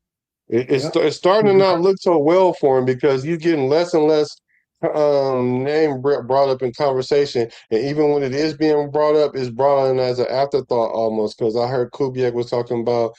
It's starting to not look so well for him because he's getting less and less name brought up in conversation. And even when it is being brought up, it's brought in as an afterthought almost because I heard Kubiak was talking about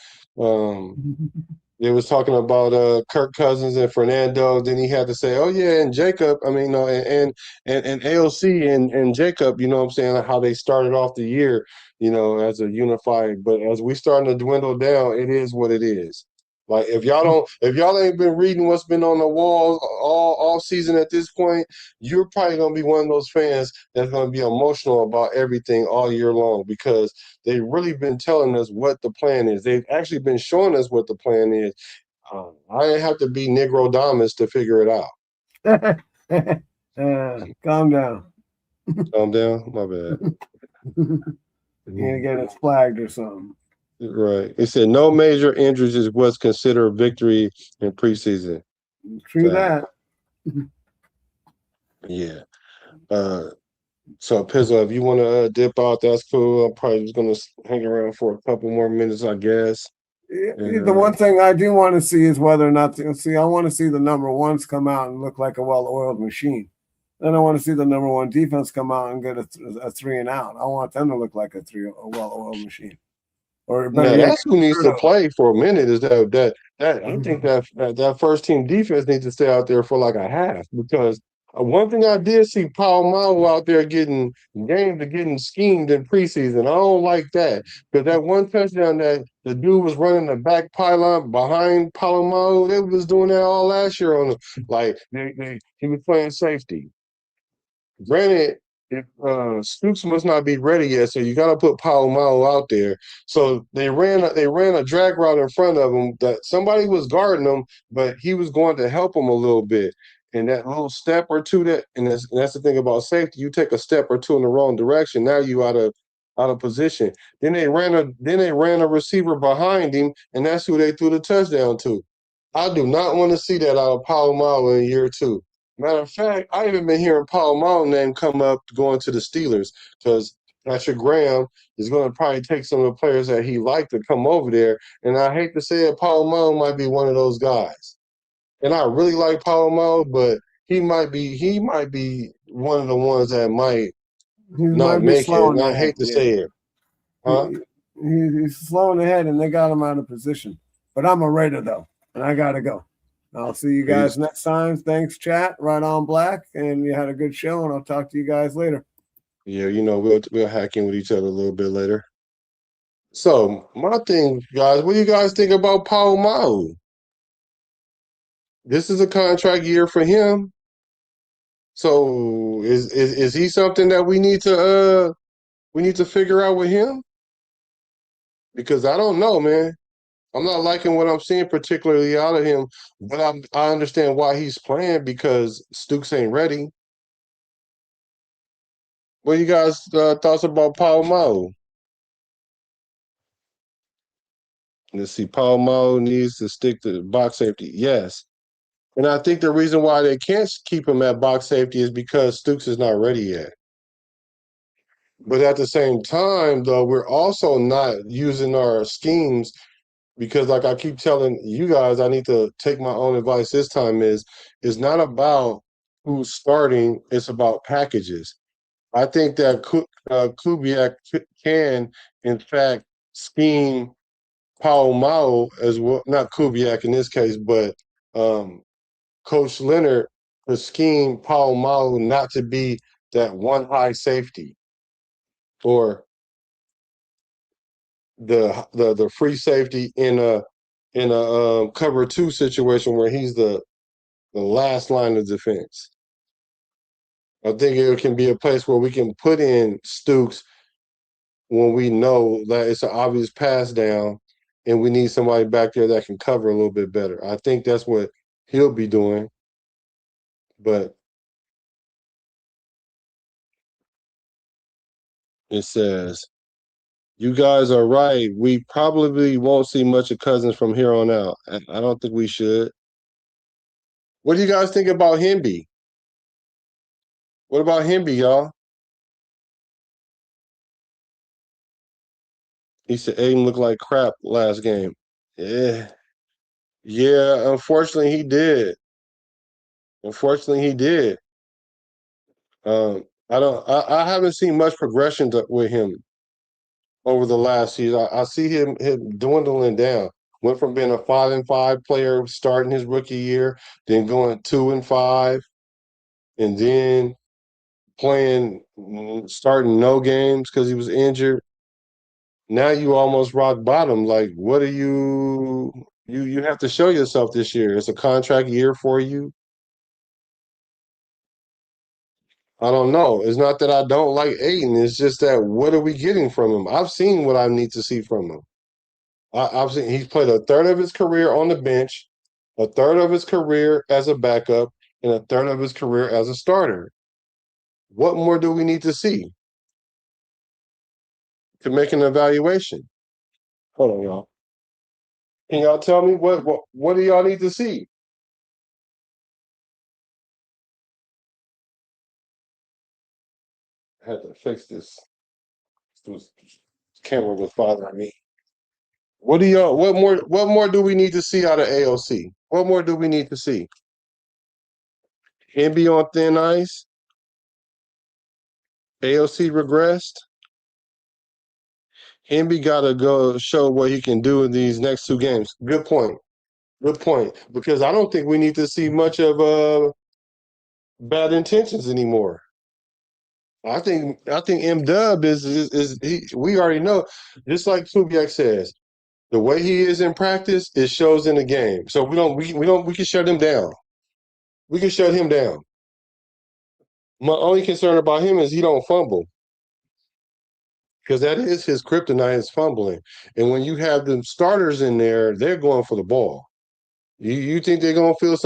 they was talking about Kirk Cousins and Fernando. Then he had to say, "Oh yeah, and Jacob." I mean, and AOC and Jacob. You know what I'm saying? How they started off the year, as a unified. But as we starting to dwindle down, it is what it is. Like if y'all ain't been reading what's been on the walls all season at this point, you're probably gonna be one of those fans that's gonna be emotional about everything all year long because they've really been telling us what the plan is. They've actually been showing us what the plan is. I ain't have to be Negro Damas to figure it out. Calm down. Calm down. My bad. You're gonna get us flagged or something. Right. It said no major injuries is what's considered a victory in preseason. True that. Yeah. So Pizzle, if you want to dip out, that's cool. I'm probably just gonna hang around for a couple more minutes, I guess. The one thing I do want to see is whether or not I want to see the number ones come out and look like a well-oiled machine. Then I want to see the number one defense come out and get a 3 and out. I want them to look like a well-oiled machine. Or that's who needs to play for a minute. Is that I think that first team defense needs to stay out there for like a half because one thing I did see Powers-Johnson out there getting schemed in preseason. I don't like that because that one touchdown that the dude was running the back pylon behind Powers-Johnson, they was doing that all last year on like he was playing safety. Granted, if Stoops must not be ready yet, so you got to put Powers-Johnson out there. So they ran a drag route in front of him that somebody was guarding him, but he was going to help him a little bit. And that little step or two that's the thing about safety. You take a step or two in the wrong direction, now you out of position. Then they ran a receiver behind him, and that's who they threw the touchdown to. I do not want to see that out of Powers-Johnson in year 2. Matter of fact, I even been hearing Powers-Johnson's name come up going to the Steelers because Patrick Graham is going to probably take some of the players that he liked to come over there. And I hate to say it, Powers-Johnson might be one of those guys. And I really like Powers-Johnson, but he might be one of the ones that might not make it. And I hate to say it. Huh? He's slowing ahead, and they got him out of position. But I'm a Raider, though, and I got to go. I'll see you guys next time. Thanks, chat. Right on, Black. And you had a good show, and I'll talk to you guys later. Yeah, we'll hack in with each other a little bit later. So my thing, guys, what do you guys think about Paul Mau? This is a contract year for him. So is he something that we need to figure out with him? Because I don't know, man. I'm not liking what I'm seeing particularly out of him, but I understand why he's playing because Stooks ain't ready. What you guys thoughts about Paul Mau? Let's see. Paul Mau needs to stick to box safety. Yes. And I think the reason why they can't keep him at box safety is because Stooks is not ready yet. But at the same time, though, we're also not using our schemes because, like I keep telling you guys, I need to take my own advice this time it's not about who's starting, it's about packages. I think that Kubiak can, in fact, scheme Paul Mau as well, not Kubiak in this case, but Coach Leonard to scheme Paul Mau not to be that one high safety or the free safety in a cover two situation where he's the last line of defense. I think it can be a place where we can put in Stooks when we know that it's an obvious pass down and we need somebody back there that can cover a little bit better. I think that's what he'll be doing. But it says, you guys are right. We probably won't see much of Cousins from here on out. I don't think we should. What do you guys think about Hemby? What about Hemby, y'all? He said Aiden looked like crap last game. Yeah. Yeah, unfortunately he did. Unfortunately he did. I haven't seen much progression with him over the last season. I see him dwindling down. Went from being a 5-5 player starting his rookie year, then going 2-5, and then starting no games because he was injured. Now you almost rock bottom. Like, what are you have to show yourself this year. It's a contract year for you. I don't know. It's not that I don't like Aiden. It's just that what are we getting from him? I've seen what I need to see from him. I've seen he's played a third of his career on the bench, a third of his career as a backup, and a third of his career as a starter. What more do we need to see to make an evaluation? Hold on, y'all. Can y'all tell me what do y'all need to see? I had to fix this. This camera was bothering me. What more do we need to see out of AOC? What more do we need to see? Him be on thin ice? AOC regressed? Hemby got to go show what he can do in these next two games. Good point. Good point. Because I don't think we need to see much of bad intentions anymore. I think M Dub is we already know, just like Kubiak says, the way he is in practice, it shows in the game. So we can shut him down. We can shut him down. My only concern about him is he don't fumble. Because that is his kryptonite is fumbling. And when you have the starters in there, they're going for the ball. You think they're gonna feel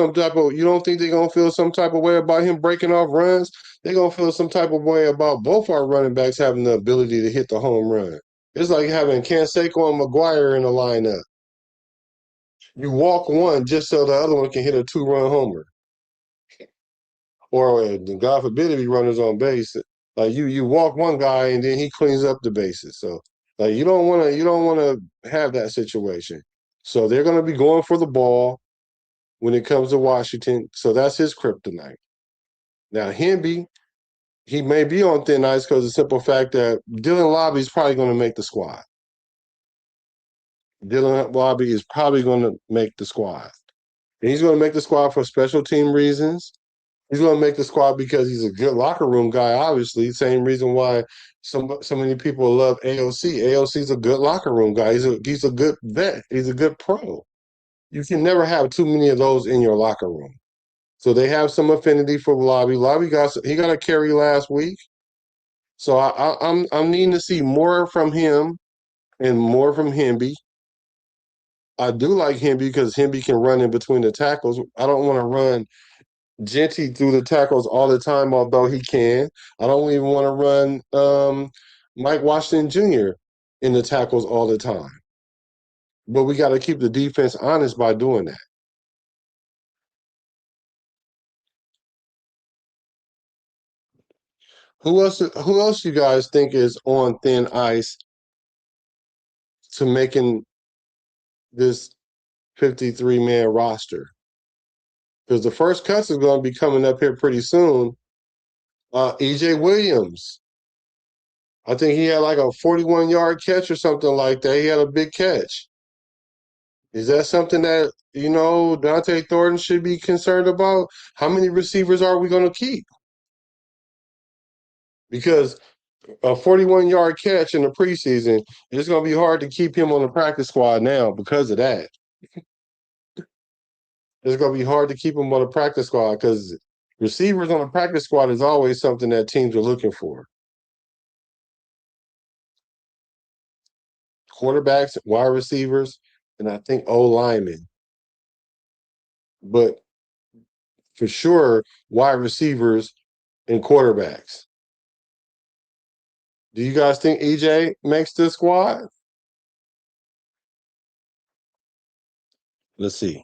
you don't think they're gonna feel some type of way about him breaking off runs? They're gonna feel some type of way about both our running backs having the ability to hit the home run. It's like having Canseco and McGuire in the lineup. You walk one just so the other one can hit a 2-run homer. Or God forbid if he runners on base. Like you walk one guy and then he cleans up the bases. So like you don't wanna have that situation. So they're gonna be going for the ball when it comes to Washington. So that's his kryptonite. Now Hemby, he may be on thin ice because of the simple fact that Dylan Lobby is probably going to make the squad. Dylan Lobby is probably going to make the squad. And he's going to make the squad for special team reasons. He's going to make the squad because he's a good locker room guy, obviously. Same reason why so many people love AOC. AOC's a good locker room guy. He's a good vet. He's a good pro. You can never have too many of those in your locker room. So they have some affinity for Lobby. Lobby got a carry last week. So I'm needing to see more from him and more from Hemby. I do like Hemby because Hemby can run in between the tackles. I don't want to run Genty through the tackles all the time, although he can. I don't even want to run Mike Washington Jr. in the tackles all the time. But we got to keep the defense honest by doing that. Who else you guys think is on thin ice to making this 53-man roster? Because the first cuts is going to be coming up here pretty soon. EJ Williams. I think he had like a 41-yard catch or something like that. He had a big catch. Is that something that, Donté Thornton should be concerned about? How many receivers are we going to keep? Because a 41-yard catch in the preseason, it's going to be hard to keep him on the practice squad now because of that. It's going to be hard to keep him on the practice squad because receivers on the practice squad is always something that teams are looking for. Quarterbacks, wide receivers, and I think O-linemen. But for sure, wide receivers and quarterbacks. Do you guys think EJ makes this squad? Let's see.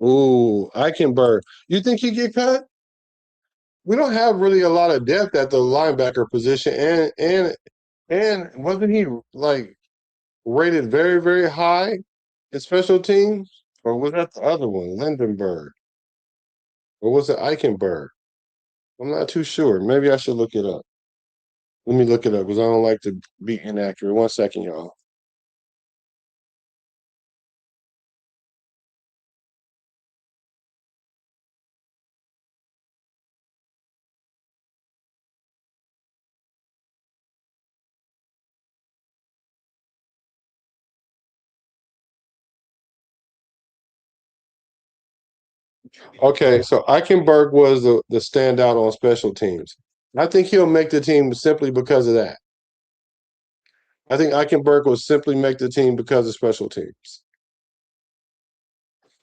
Ooh, Eichenberg. You think he get cut? We don't have really a lot of depth at the linebacker position, and wasn't he like rated very, very high in special teams? Or was that the other one, Lindenberg? Or was it Eichenberg? I'm not too sure. Maybe I should look it up. Let me look it up because I don't like to be inaccurate. 1 second, y'all. Okay, so Eichenberg was the standout on special teams. I think he'll make the team simply because of that. I think Eichenberg will simply make the team because of special teams.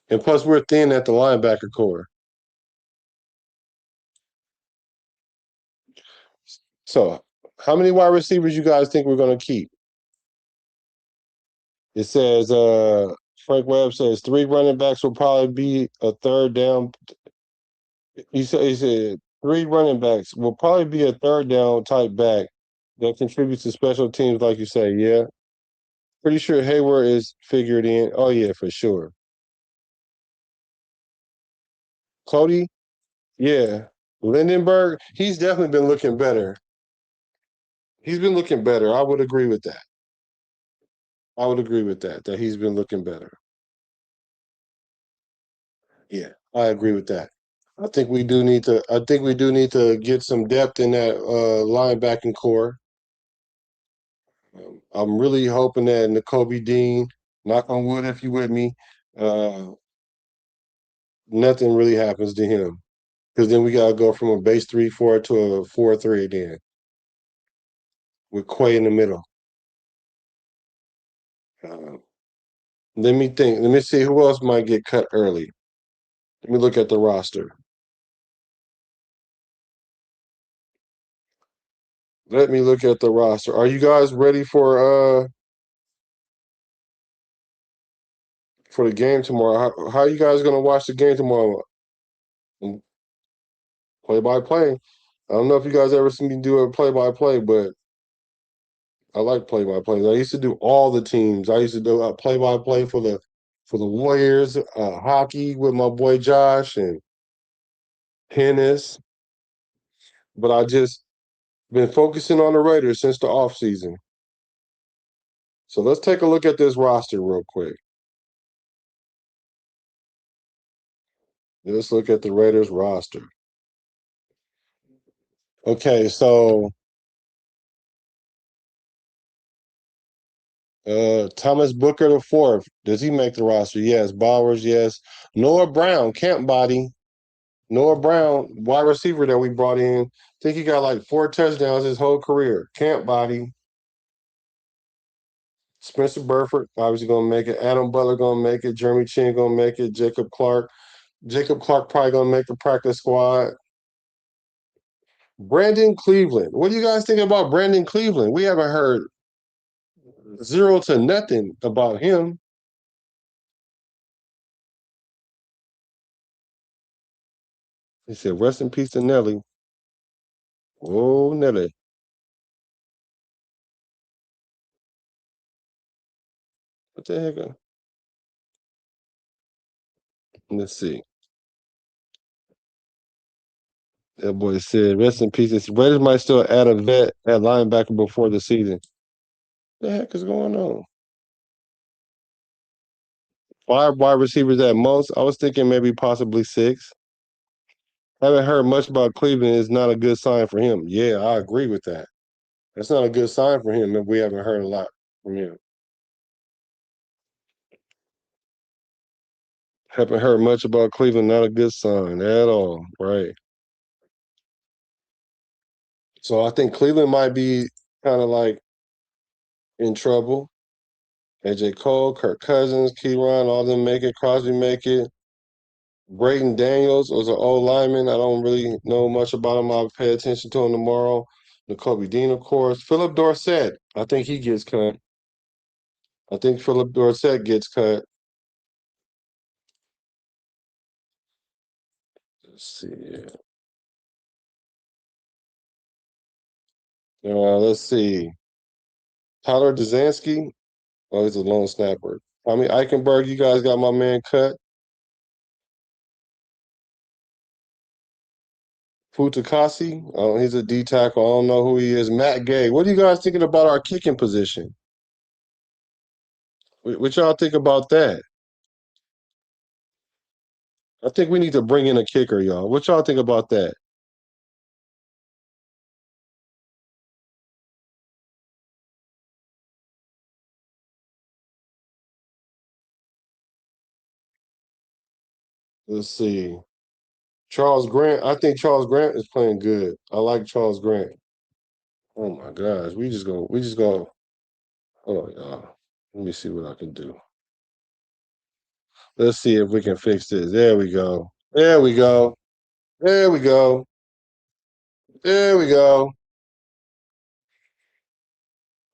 And plus, we're thin at the linebacker core. So, how many wide receivers you guys think we're going to keep? It says, Frank Webb says 3 running backs will probably be a third down. He said 3 running backs will probably be a third down type back that contributes to special teams, like you say. Yeah. Pretty sure Hayward is figured in. Oh, yeah, for sure. Cody? Yeah. Lindenberg? He's definitely been looking better. He's been looking better. I would agree with that. That he's been looking better. Yeah, I agree with that. I think we do need to get some depth in that linebacking core. I'm really hoping that N'Kobe Dean, knock on wood if you with me, nothing really happens to him. Because then we gotta go from a base 3-4 to a 4-3 again. With Quay in the middle. Let me think. Let me see who else might get cut early. Let me look at the roster. Let me look at the roster. Are you guys ready for the game tomorrow? How are you guys gonna watch the game tomorrow? Play by play. I don't know if you guys ever seen me do a play by play, but I like play by play. I used to do all the teams. I used to do a play by play for the Warriors, hockey with my boy Josh and tennis. But I just been focusing on the Raiders since the offseason. So let's take a look at this roster real quick. Let's look at the Raiders roster. Okay, so Thomas Booker the fourth. Does he make the roster? Yes. Bowers, yes. Noah Brown, camp body. Noah Brown, wide receiver that we brought in. I think he got like 4 touchdowns his whole career. Camp body. Spencer Burford, obviously gonna make it. Adam Butler gonna make it. Jeremy Chin gonna make it. Jacob Clark. Jacob Clark probably gonna make the practice squad. Brandon Cleveland. What do you guys think about Brandon Cleveland? We haven't heard 0 to nothing about him. He said, "Rest in peace to Nelly." Oh, Nelly. What the heck? Let's see. That boy said, "Rest in peace." Raiders might still add a vet at linebacker before the season. What the heck is going on? 5 wide receivers at most. I was thinking maybe possibly 6. Haven't heard much about Cleveland. Is not a good sign for him. Yeah, I agree with that. That's not a good sign for him if we haven't heard a lot from him. Haven't heard much about Cleveland. Not a good sign at all. Right. So I think Cleveland might be kind of like in trouble. AJ Cole, Kirk Cousins, Keyron, all of them make it. Crosby make it. Braden Daniels was an old lineman. I don't really know much about him. I'll pay attention to him tomorrow. N'Kobe Dean, of course. Philip Dorsett. I think he gets cut. I think Philip Dorsett gets cut. Let's see. Let's see. Tyler Dzansky. Oh, he's a lone snapper. Tommy Eichenberg, you guys got my man cut. Futakasi, oh, he's a D tackle. I don't know who he is. Matt Gay. What are you guys thinking about our kicking position? What y'all think about that? I think we need to bring in a kicker, y'all. What y'all think about that? Let's see. Charles Grant. I think Charles Grant is playing good. I like Charles Grant. Oh my gosh. We just go. Oh y'all. Let me see what I can do. Let's see if we can fix this. There we go. There we go. There we go. There we go.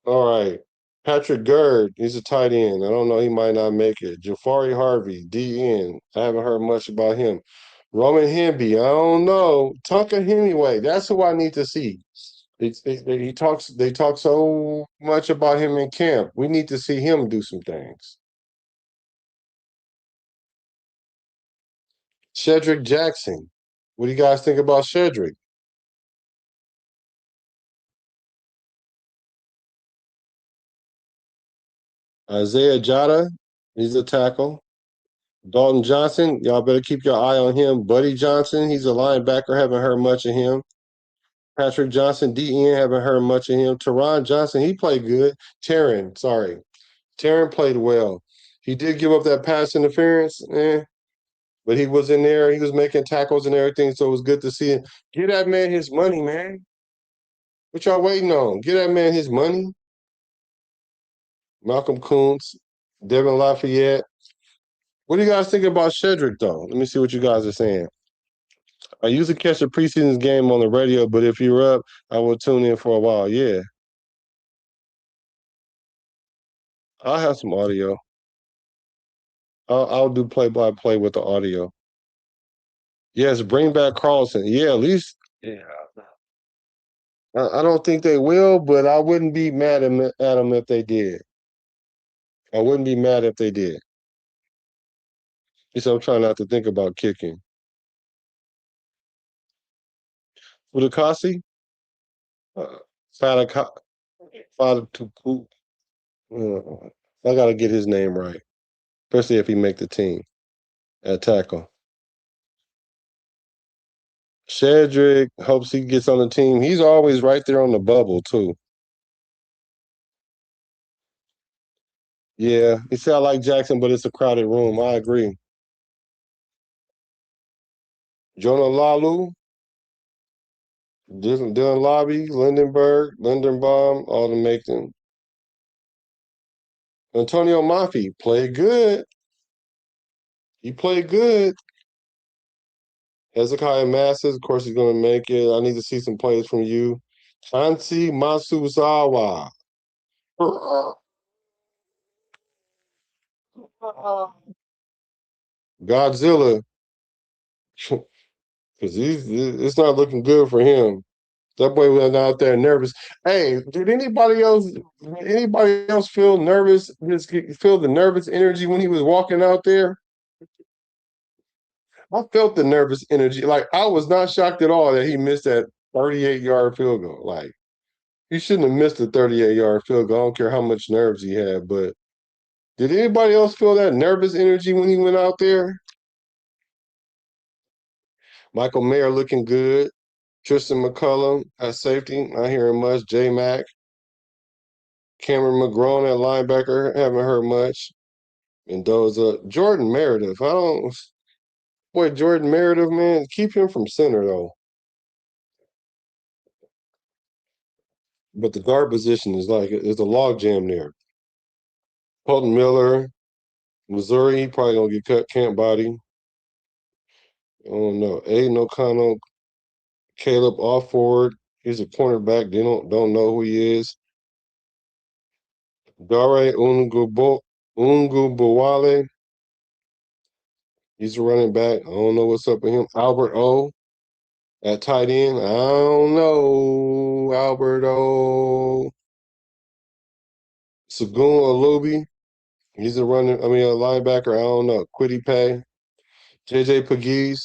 All right. Patrick Gerd, he's a tight end. I don't know. He might not make it. Jafari Harvey, DN. I haven't heard much about him. Roman Hemby, I don't know. Tucker Hemingway, that's who I need to see. He talks. They talk so much about him in camp. We need to see him do some things. Shedrick Jackson. What do you guys think about Shedrick? Isaiah Jada, he's a tackle. Dalton Johnson, y'all better keep your eye on him. Buddy Johnson, he's a linebacker. Haven't heard much of him. Patrick Johnson, DN, haven't heard much of him. Teron Johnson, he played good. Taryn played well. He did give up that pass interference, but he was in there. He was making tackles and everything, so it was good to see him. Get that man his money, man. What y'all waiting on? Get that man his money. Malcolm Kuntz, Devin Lafayette. What do you guys think about Shedrick, though? Let me see what you guys are saying. I usually catch the preseason game on the radio, but if you're up, I will tune in for a while. Yeah. I'll have some audio. I'll do play-by-play with the audio. Yes, bring back Carlson. Yeah, at least. Yeah. I don't think they will, but I wouldn't be mad at them if they did. I wouldn't be mad if they did. So I'm trying not to think about kicking. Udakasi? Fadaka. Fadatuku. I got to get his name right, especially if he make the team at tackle. Shedrick hopes he gets on the team. He's always right there on the bubble, too. Yeah, he said I like Jackson, but it's a crowded room. I agree. Jonah Lalu, Dylan Lobby, Lindenbaum, all the Macon. Antonio Mafi played good. He played good. Hezekiah Masses, of course, he's going to make it. I need to see some plays from you. Hansi Masuzawa. Godzilla, because it's not looking good for him. That boy went out there nervous. Hey, did anybody else feel nervous? Just feel the nervous energy when he was walking out there? I felt the nervous energy. Like, I was not shocked at all that he missed that 38-yard field goal. Like, he shouldn't have missed the 38-yard field goal. I don't care how much nerves he had, but did anybody else feel that nervous energy when he went out there? Michael Mayer looking good. Tristan McCullum at safety, not hearing much. J Mac. Cameron McGrone at linebacker, haven't heard much. Mendoza. Jordan Meredith. Jordan Meredith, man, keep him from center, though. But the guard position is there's a log jam there. Colton Miller, Missouri, he probably going to get cut, camp body. I don't know. Aiden O'Connell, Caleb Offord. He's a cornerback. They don't know who he is. Dare Ungubawale. He's a running back. I don't know what's up with him. Albert O at tight end. I don't know. Albert O. Sagun Alubi. He's a linebacker. I don't know. Quiddy Pay. JJ Pegues.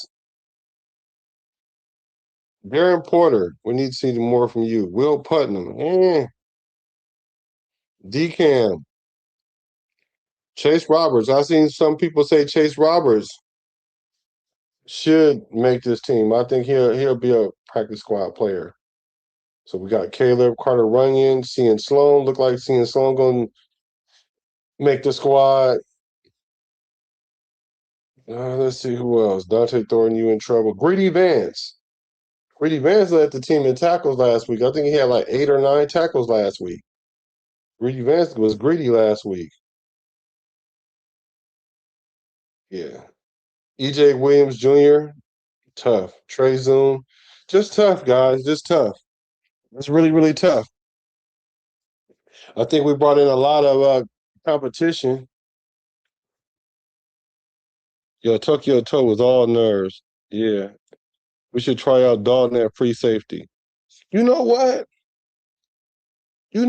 Darren Porter. We need to see more from you. Will Putnam. Decam. Chase Roberts. I've seen some people say Chase Roberts should make this team. I think he'll be a practice squad player. So we got Caleb Carter Runyon, Sean Sloan. Look like Sean Sloan going to make the squad. Let's see who else. Donté Thornton, you in trouble. Greedy Vance. Greedy Vance led the team in tackles last week. I think he had like 8 or 9 tackles last week. Greedy Vance was greedy last week. Yeah. EJ Williams Jr., tough. Trey Zoom, just tough, guys. Just tough. It's really, really tough. I think we brought in a lot of competition. Yo, Tokyo Toe was all nerves. Yeah. We should try out Dalton at free safety. You know what? No,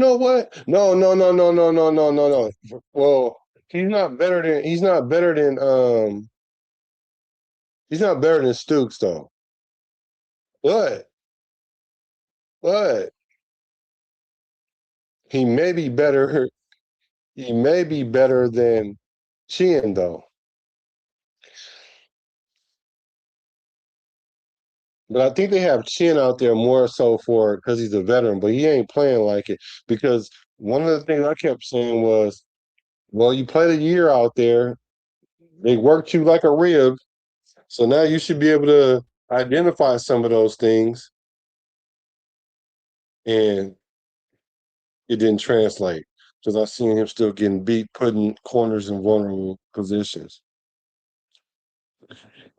no, no, no, no, no, no, no, no. Well, he's not better than Stooks though. But he may be better. He may be better than Chien though. But I think they have Chin out there more so for because he's a veteran, but he ain't playing like it. Because one of the things I kept saying was, well, you played a year out there, they worked you like a rib, so now you should be able to identify some of those things, and it didn't translate because I seen him still getting beat, putting corners in vulnerable positions.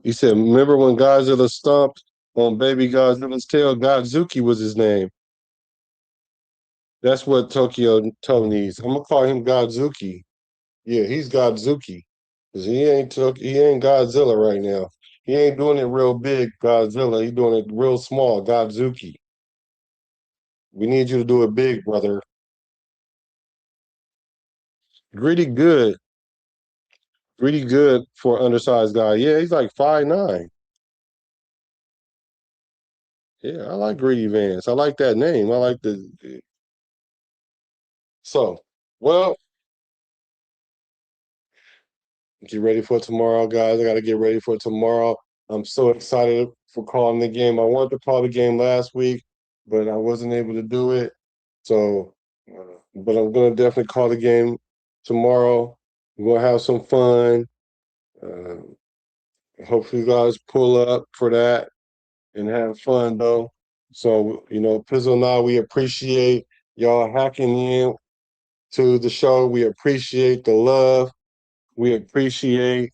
He said, remember when Godzilla stomped on baby Godzilla's tail? Godzuki was his name. That's what Tokyo Toe needs. I'm gonna call him Godzuki. Yeah, he's Godzuki. Cause he ain't Godzilla right now. He ain't doing it real big, Godzilla. He's doing it real small, Godzuki. We need you to do it big, brother. Gritty good. Gritty good for an undersized guy. Yeah, he's like 5'9". Yeah, I like Greedy Vance. I like that name. I like the so well. Get ready for tomorrow, guys. I got to get ready for tomorrow. I'm so excited for calling the game. I wanted to call the game last week, but I wasn't able to do it. So, but I'm going to definitely call the game tomorrow. We're going to have some fun. Hopefully you guys pull up for that and have fun, though. So, Pizzle and I, we appreciate y'all hacking in to the show. We appreciate the love. We appreciate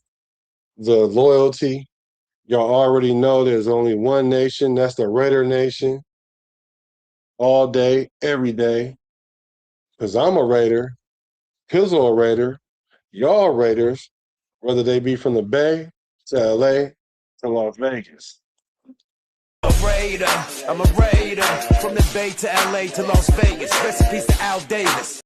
the loyalty. Y'all already know there's only one nation. That's the Raider Nation. All day, every day. Because I'm a Raider. Pizzle a Raider. Y'all Raiders, whether they be from the Bay to LA to Las Vegas. I'm a Raider. From the Bay to LA to Las Vegas. Recipes to Al Davis.